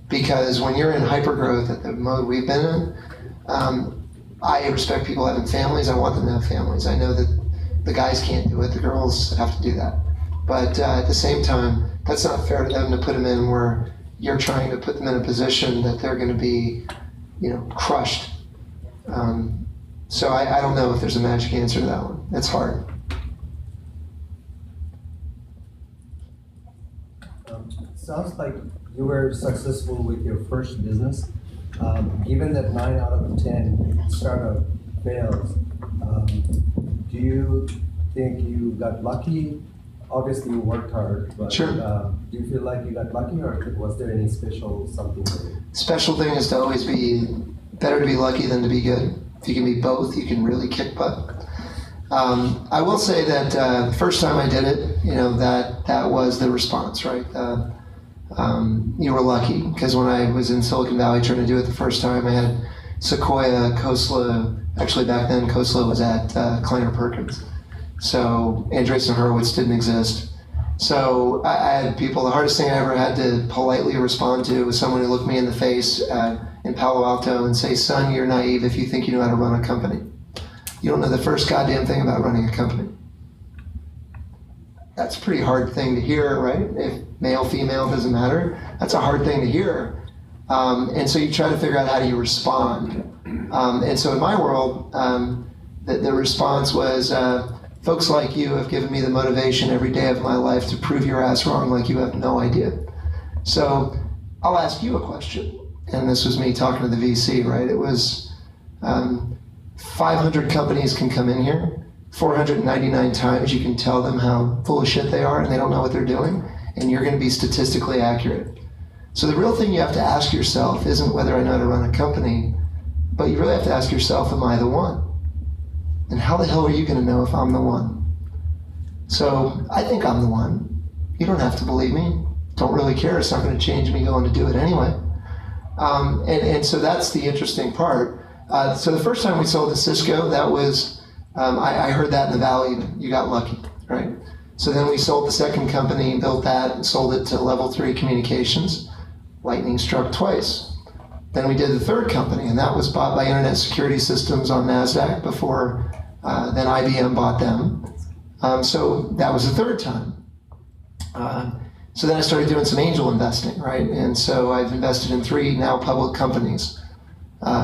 C: Because when you're in hypergrowth at the mode we've been in, I respect people having families. I want them to have families. I know that the guys can't do it. The girls have to do that. But at the same time, that's not fair to them to put them in where you're trying to put them in a position that they're going to be, crushed. So I don't know if there's a magic answer to that one. It's hard.
E: Sounds like you were successful with your first business. Given that 9 out of 10 startup fails, do you think you got lucky? Obviously, you worked hard, but
C: Sure.
E: Do you feel like you got lucky, or was there any special something?
C: Special thing is to always be better to be lucky than to be good. If you can be both, you can really kick butt. I will say that the first time I did it, that was the response, right? You were lucky because when I was in Silicon Valley trying to do it the first time, I had Sequoia, Khosla. Actually, back then, Khosla was at Kleiner Perkins. So Andreessen Horowitz didn't exist. So I had people, the hardest thing I ever had to politely respond to was someone who looked me in the face in Palo Alto and say, son, you're naive if you think you know how to run a company. You don't know the first goddamn thing about running a company. That's a pretty hard thing to hear, right? If male, female, doesn't matter. That's a hard thing to hear. And so you try to figure out how do you respond. And so in my world, the response was, folks like you have given me the motivation every day of my life to prove your ass wrong like you have no idea. So I'll ask you a question. And this was me talking to the VC, right? It was 500 companies can come in here. 499 times you can tell them how full of shit they are and they don't know what they're doing, and you're going to be statistically accurate. So the real thing you have to ask yourself isn't whether I know how to run a company, but you really have to ask yourself, am I the one? And how the hell are you going to know if I'm the one? So I think I'm the one. You don't have to believe me. Don't really care. It's not going to change me going to do it anyway. And so that's the interesting part. So the first time we sold to Cisco, that was, I heard that in the Valley, you got lucky, right? So then we sold the second company, built that, and sold it to Level 3 Communications. Lightning struck twice. Then we did the third company, and that was bought by Internet Security Systems on NASDAQ before then IBM bought them. So that was the third time. So then I started doing some angel investing, right? And so I've invested in 3 now public companies.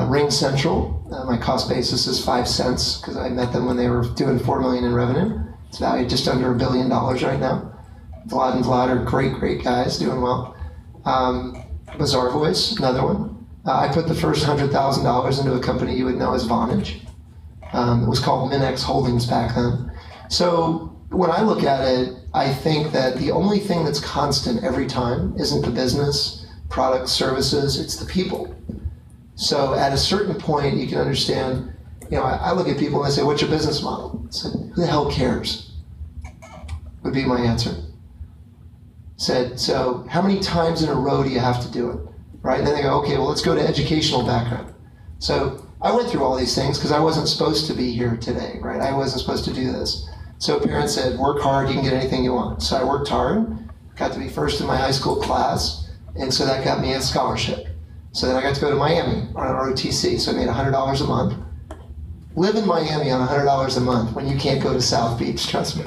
C: Ring Central, my cost basis is 5 cents because I met them when they were doing $4 million in revenue. It's valued just under $1 billion right now. Vlad and Vlad are great guys, doing well. Bazaar Voice, another one. I put the first $100,000 into a company you would know as Vonage. It was called Minex Holdings back then. So when I look at it, I think that the only thing that's constant every time isn't the business, products, services, it's the people. So at a certain point, you can understand I look at people and I say, what's your business model? I said, who the hell cares? Would be my answer. Said, so how many times in a row do you have to do it? Right? And then they go, okay, well, let's go to educational background. So I went through all these things because I wasn't supposed to be here today, right? I wasn't supposed to do this. So parents said, work hard, you can get anything you want. So I worked hard, got to be first in my high school class, and so that got me a scholarship. So then I got to go to Miami on an ROTC, so I made $100 a month. Live in Miami on $100 a month when you can't go to South Beach, trust me.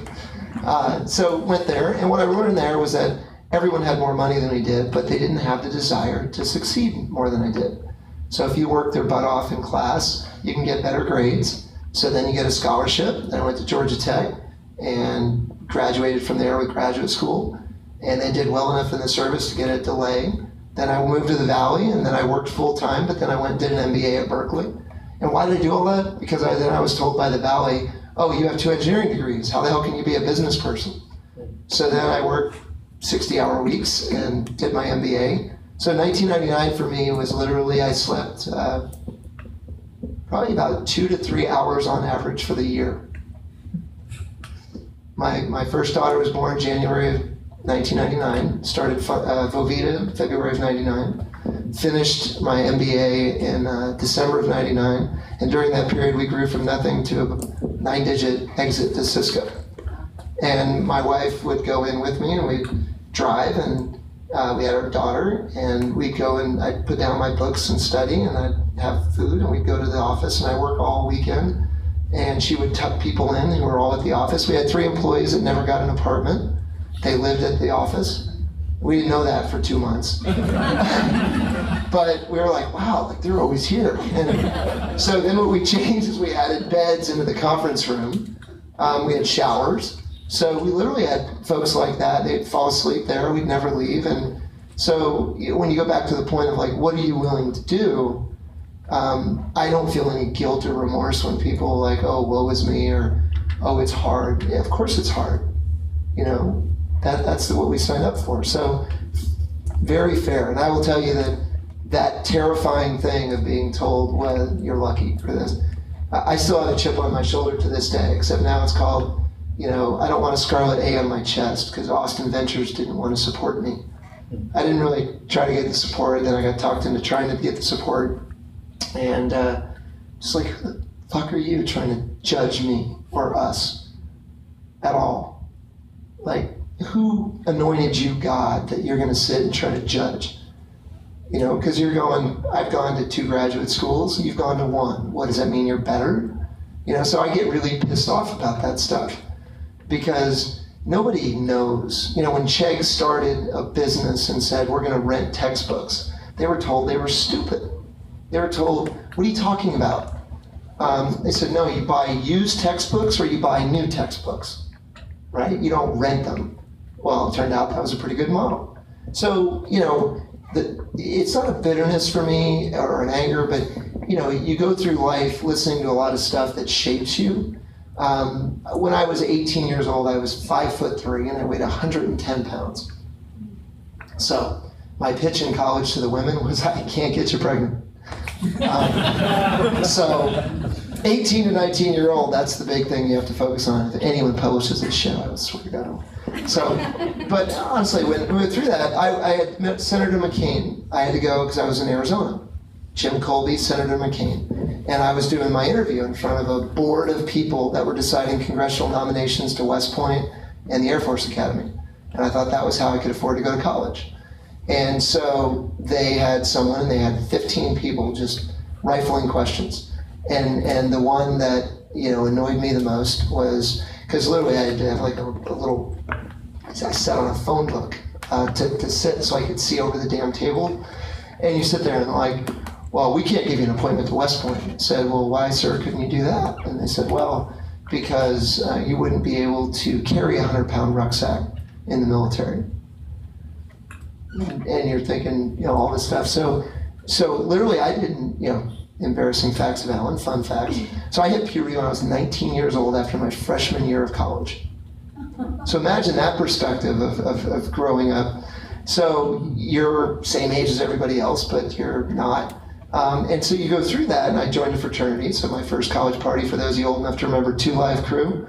C: So went there, and what I learned there was that everyone had more money than we did, but they didn't have the desire to succeed more than I did. So if you work their butt off in class, you can get better grades. So then you get a scholarship. Then I went to Georgia Tech and graduated from there with graduate school. And then did well enough in the service to get a delay. Then I moved to the Valley, and then I worked full time, but then I went and did an MBA at Berkeley. And why did I do all that? Because then I was told by the Valley, oh, you have 2 engineering degrees. How the hell can you be a business person? So then I worked 60-hour weeks and did my MBA. So 1999 for me was literally, I slept probably about 2 to 3 hours on average for the year. My first daughter was born January of 1999, started Vovita in February of 99, finished my MBA in December of 99, and during that period we grew from nothing to a 9-digit exit to Cisco. And my wife would go in with me and we'd drive, and we had our daughter, and we'd go and I'd put down my books and study, and I'd have food, and we'd go to the office, and I work all weekend, and she would tuck people in who were all at the office. We had 3 employees that never got an apartment. They lived at the office. We didn't know that for 2 months. But we were like, wow, like they're always here. And so then what we changed is we added beds into the conference room. We had showers. So we literally had folks like that. They'd fall asleep there. We'd never leave. And so when you go back to the point of like, what are you willing to do? I don't feel any guilt or remorse when people are like, oh, woe is me, or, oh, it's hard. Yeah, of course it's hard. That's what we signed up for. So very fair. And I will tell you that terrifying thing of being told, well, you're lucky for this. I still have a chip on my shoulder to this day, except now it's called, I don't want a scarlet A on my chest because Austin Ventures didn't want to support me. I didn't really try to get the support. Then I got talked into trying to get the support. And just like, who the fuck are you trying to judge me or us at all? Like, who anointed you God that you're going to sit and try to judge? Because I've gone to 2 graduate schools, you've gone to 1. What does that mean? You're better? So I get really pissed off about that stuff because nobody knows. When Chegg started a business and said, we're going to rent textbooks, they were told they were stupid. They were told, what are you talking about? They said, no, you buy used textbooks or you buy new textbooks, right? You don't rent them. Well, it turned out that was a pretty good model. So, it's not a bitterness for me or an anger, but, you go through life listening to a lot of stuff that shapes you. When I was 18 years old, I was 5'3" and I weighed 110 pounds. So my pitch in college to the women was, I can't get you pregnant. So 18 to 19-year-old, that's the big thing you have to focus on. If anyone publishes this show, I swear to God. So, but honestly, when we went through that, I had met Senator McCain. I had to go because I was in Arizona. Jim Colby, Senator McCain. And I was doing my interview in front of a board of people that were deciding congressional nominations to West Point and the Air Force Academy. And I thought that was how I could afford to go to college. And so they had someone, and they had 15 people just rifling questions. And the one that, annoyed me the most was, because literally I had to have like a little, I sat on a phone book to sit so I could see over the damn table. And you sit there and like, well, we can't give you an appointment to West Point. I said, well, why, sir, couldn't you do that? And they said, well, because you wouldn't be able to carry a 100-pound rucksack in the military. And you're thinking, all this stuff. So literally I didn't, embarrassing facts of Alan, fun facts. So I hit puberty when I was 19 years old after my freshman year of college. So imagine that perspective of growing up. So you're same age as everybody else, but you're not And so you go through that, and I joined a fraternity. So my first college party, for those of you old enough to remember Two Live Crew,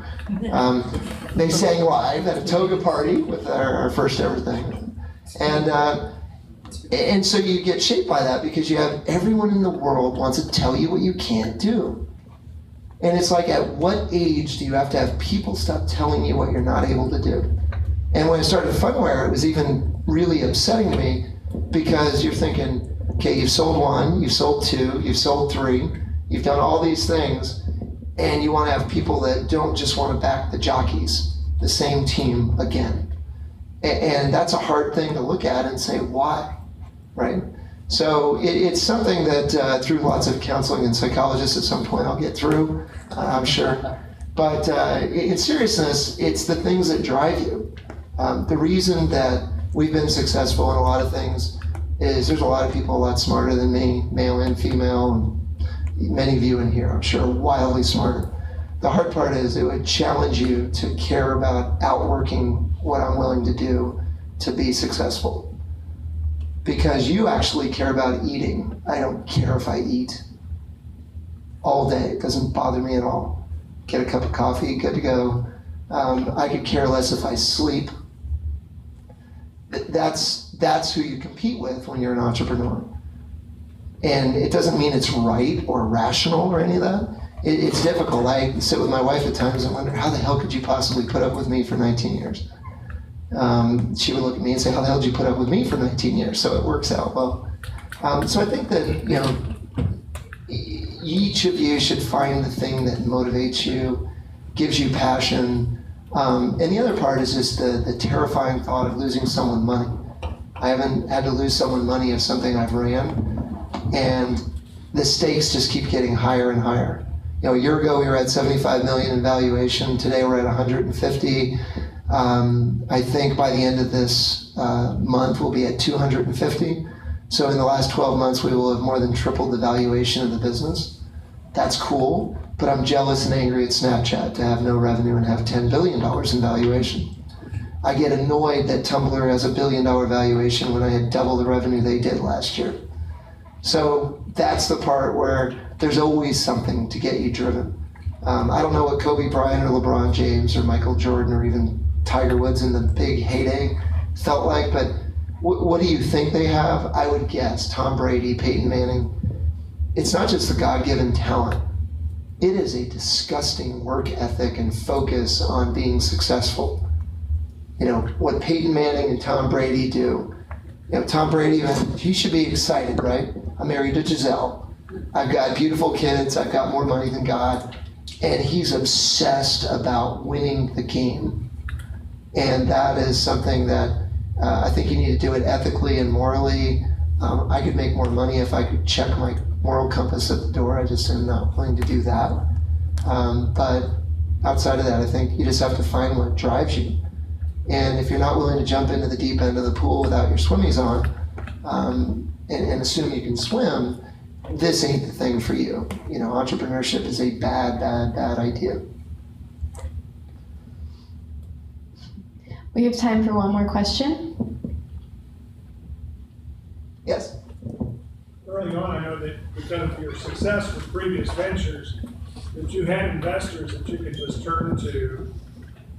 C: they sang live at a toga party with our first ever thing. And so you get shaped by that because you have everyone in the world wants to tell you what you can't do. And it's like, at what age do you have to have people stop telling you what you're not able to do? And when I started Funware, it was even really upsetting to me because you're thinking, okay, you've sold 1, you've sold 2, you've sold 3, you've done all these things, and you want to have people that don't just want to back the jockeys, the same team again. And that's a hard thing to look at and say, why, right? So it's something that through lots of counseling and psychologists at some point I'll get through, I'm sure. But in seriousness, it's the things that drive you. The reason that we've been successful in a lot of things is there's a lot of people a lot smarter than me, male and female, and many of you in here, I'm sure, wildly smarter. The hard part is it would challenge you to care about outworking what I'm willing to do to be successful. Because you actually care about eating. I don't care if I eat all day. It doesn't bother me at all. Get a cup of coffee, good to go. I could care less if I sleep. That's who you compete with when you're an entrepreneur. And it doesn't mean it's right or rational or any of that. It's difficult. I sit with my wife at times and wonder, how the hell could you possibly put up with me for 19 years? She would look at me and say, how the hell did you put up with me for 19 years? So it works out well. So I think that, each of you should find the thing that motivates you, gives you passion. And the other part is just the terrifying thought of losing someone money. I haven't had to lose someone money of something I've ran, and the stakes just keep getting higher and higher. A year ago we were at 75 million in valuation. Today we're at 150. I think by the end of this month we'll be at 250. So in the last 12 months we will have more than tripled the valuation of the business. That's cool, but I'm jealous and angry at Snapchat to have no revenue and have $10 billion in valuation. I get annoyed that Tumblr has $1 billion valuation when I had double the revenue they did last year. So that's the part where there's always something to get you driven. I don't know what Kobe Bryant or LeBron James or Michael Jordan or even Tiger Woods in the big heyday felt like, but what do you think they have? I would guess Tom Brady, Peyton Manning. It's not just the God-given talent. It is a disgusting work ethic and focus on being successful. What Peyton Manning and Tom Brady do. Tom Brady, he should be excited, right? I'm married to Giselle. I've got beautiful kids. I've got more money than God. And he's obsessed about winning the game. And that is something that I think you need to do it ethically and morally. I could make more money if I could check my moral compass at the door. I just am not willing to do that. But outside of that, I think you just have to find what drives you. And if you're not willing to jump into the deep end of the pool without your swimmies on, and assume you can swim, this ain't the thing for you. Entrepreneurship is a bad idea.
B: We have time for one more question.
C: Yes?
F: Early on, I know that because of your success with previous ventures, that you had investors that you could just turn to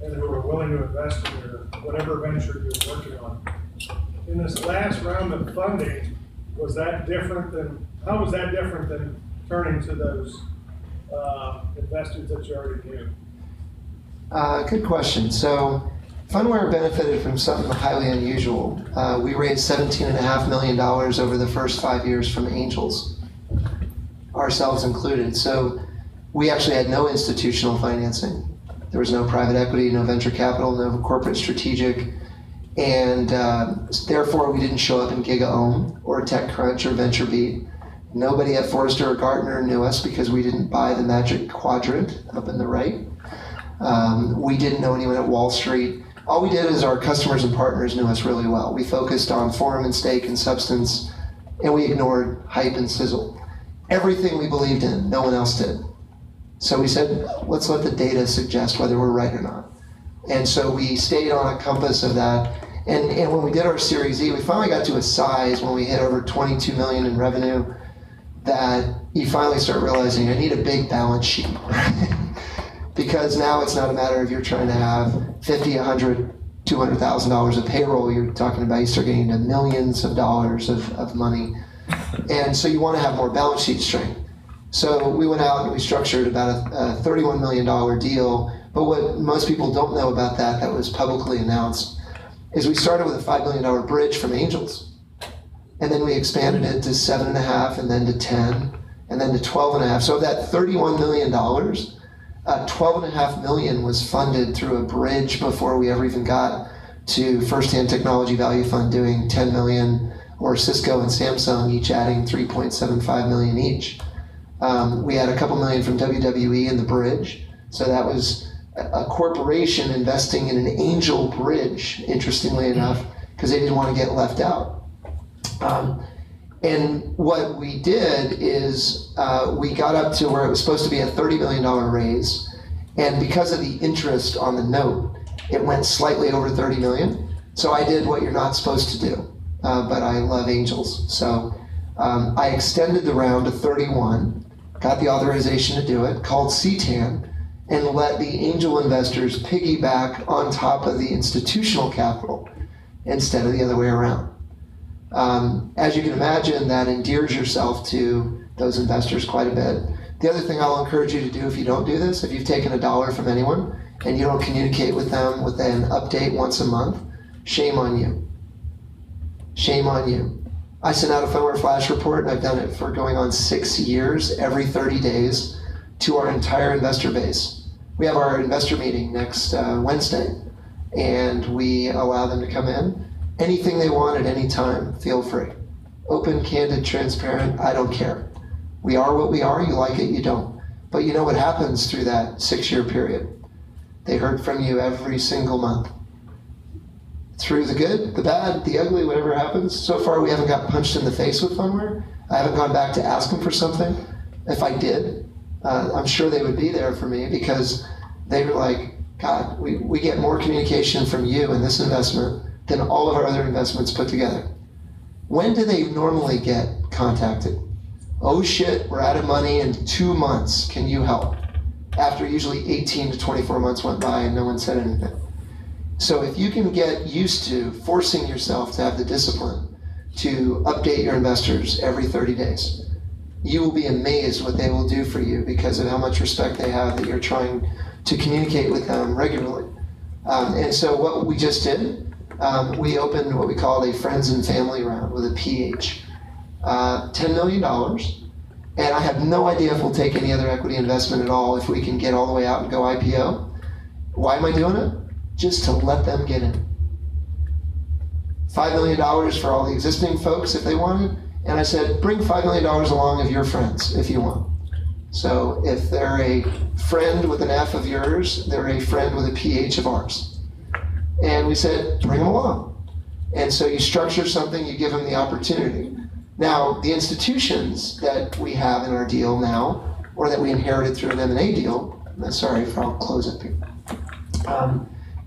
F: and who were willing to invest in your whatever venture you were working on. In this last round of funding, how was that different than turning to those investors that you already knew?
C: Good question. So Funware benefited from something highly unusual. We raised $17.5 million over the first 5 years from angels, ourselves included. So we actually had no institutional financing. There was no private equity, no venture capital, no corporate strategic, and therefore we didn't show up in GigaOM or TechCrunch or VentureBeat. Nobody at Forrester or Gartner knew us because we didn't buy the magic quadrant up in the right. We didn't know anyone at Wall Street. All we did is our customers and partners knew us really well. We focused on form and stake and substance, and we ignored hype and sizzle. Everything we believed in, no one else did. So we said, let's let the data suggest whether we're right or not. And so we stayed on a compass of that. And when we did our Series E, we finally got to a size when we hit over 22 million in revenue that you finally start realizing I need a big balance sheet, right? Because now it's not a matter of you're trying to have $50, $100, $200,000 of payroll. You're talking about you start getting into millions of dollars of money. And so you want to have more balance sheet strength. So we went out and we structured about a $31 million deal. But what most people don't know about that was publicly announced is we started with a $5 million bridge from angels. And then we expanded it to 7.5 and then to 10 and then to 12.5. So of that $31 million, 12.5 million was funded through a bridge before we ever even got to First-Hand Technology Value Fund doing 10 million, or Cisco and Samsung each adding 3.75 million each. We had a couple million from WWE in the bridge. So that was a corporation investing in an angel bridge, interestingly enough, because they didn't want to get left out. And what we did is we got up to where it was supposed to be a $30 million raise, and because of the interest on the note, it went slightly over 30 million. So I did what you're not supposed to do, but I love angels. So I extended the round to 31, got the authorization to do it, called CTAN, and let the angel investors piggyback on top of the institutional capital instead of the other way around. As you can imagine, that endears yourself to those investors quite a bit. The other thing I'll encourage you to do if you don't do this, if you've taken $1 from anyone and you don't communicate with them with an update once a month, shame on you. Shame on you. I sent out a Phoneware flash report, and I've done it for going on 6 years, every 30 days, to our entire investor base. We have our investor meeting next Wednesday, and we allow them to come in. Anything they want at any time, feel free. Open, candid, transparent, I don't care. We are what we are, you like it, you don't. But you know what happens through that 6-year period? They heard from you every single month. Through the good, the bad, the ugly, whatever happens. So far we haven't got punched in the face with Phoneware. I haven't gone back to ask them for something. If I did, I'm sure they would be there for me, because they were like, God, we get more communication from you in this investment than all of our other investments put together. When do they normally get contacted? Oh shit, we're out of money in 2 months, can you help? After usually 18 to 24 months went by and no one said anything. So if you can get used to forcing yourself to have the discipline to update your investors every 30 days, you will be amazed what they will do for you because of how much respect they have that you're trying to communicate with them regularly. And so what we just did, we opened what we called a friends and family round with a PH. $10 million, and I have no idea if we'll take any other equity investment at all if we can get all the way out and go IPO. Why am I doing it? Just to let them get in. $5 million for all the existing folks if they wanted, and I said, bring $5 million along of your friends if you want. So if they're a friend with an F of yours, they're a friend with a PH of ours. And we said, bring them along. And so you structure something, you give them the opportunity. Now, the institutions that we have in our deal now, or that we inherited through an M&A deal, sorry, I'll close up here,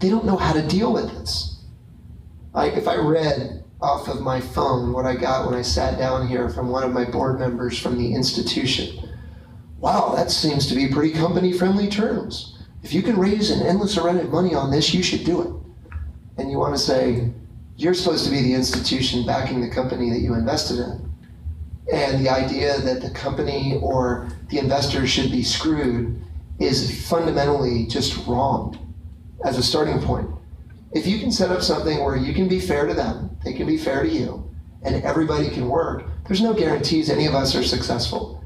C: they don't know how to deal with this. Like, if I read off of my phone what I got when I sat down here from one of my board members from the institution, wow, that seems to be pretty company-friendly terms. If you can raise an endless array of money on this, you should do it. And you want to say, you're supposed to be the institution backing the company that you invested in. And the idea that the company or the investors should be screwed is fundamentally just wrong as a starting point. If you can set up something where you can be fair to them, they can be fair to you, and everybody can work, there's no guarantees any of us are successful.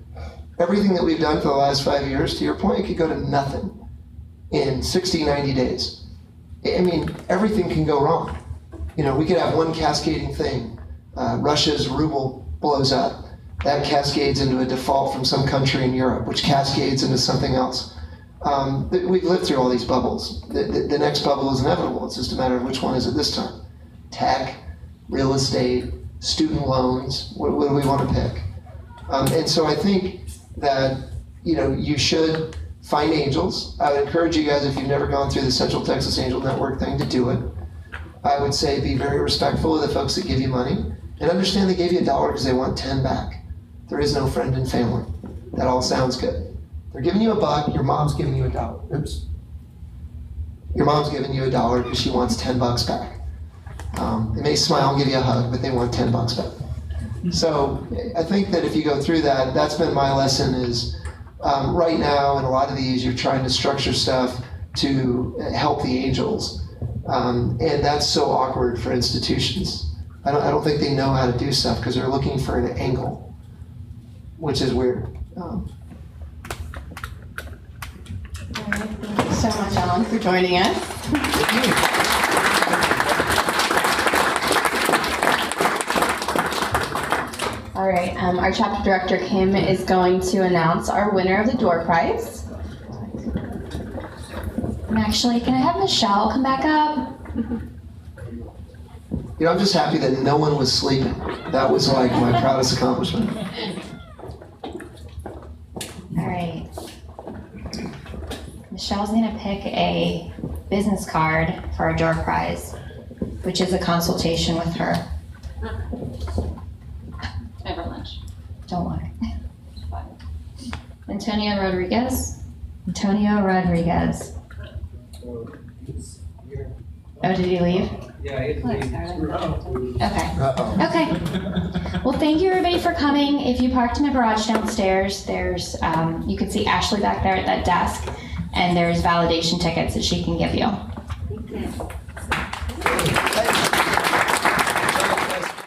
C: Everything that we've done for the last 5 years, to your point, it could go to nothing in 60, 90 days. I mean, everything can go wrong. You know, we could have one cascading thing. Russia's ruble blows up. That cascades into a default from some country in Europe, which cascades into something else. We've lived through all these bubbles. The next bubble is inevitable. It's just a matter of which one is it this time. Tech, real estate, student loans, what do we want to pick? And so I think that, you know, you should find angels. I would encourage you guys, if you've never gone through the Central Texas Angel Network thing, to do it. I would say be very respectful of the folks that give you money, and understand they gave you $1 because they want 10 back. There is no friend and family. That all sounds good. They're giving you $1, your mom's giving you $1. Oops. Your mom's giving you $1 because she wants $10 back. They may smile and give you a hug, but they want $10 back. So I think that if you go through that, that's been my lesson is right now in a lot of these, you're trying to structure stuff to help the angels. And that's so awkward for institutions. I don't think they know how to do stuff because they're looking for an angle, which is weird.
B: All right, thank you so much, Alan, for joining us.
C: Thank you.
B: All right, our chapter director, Kim, is going to announce our winner of the door prize.
A: And actually, can I have Michelle come back up?
C: You know, I'm just happy that no one was sleeping. That was like my proudest accomplishment.
A: All right. Michelle's gonna pick a business card for our door prize, which is a consultation with her. Over lunch. Don't worry. Antonio Rodriguez. Antonio Rodriguez. Oh, did he leave?
E: Yeah, it
A: Okay.
C: Uh-oh.
A: Okay. Well, thank you everybody for coming. If you parked in the garage downstairs, there's you can see Ashley back there at that desk, and there's validation tickets that she can give you.
C: Thank you.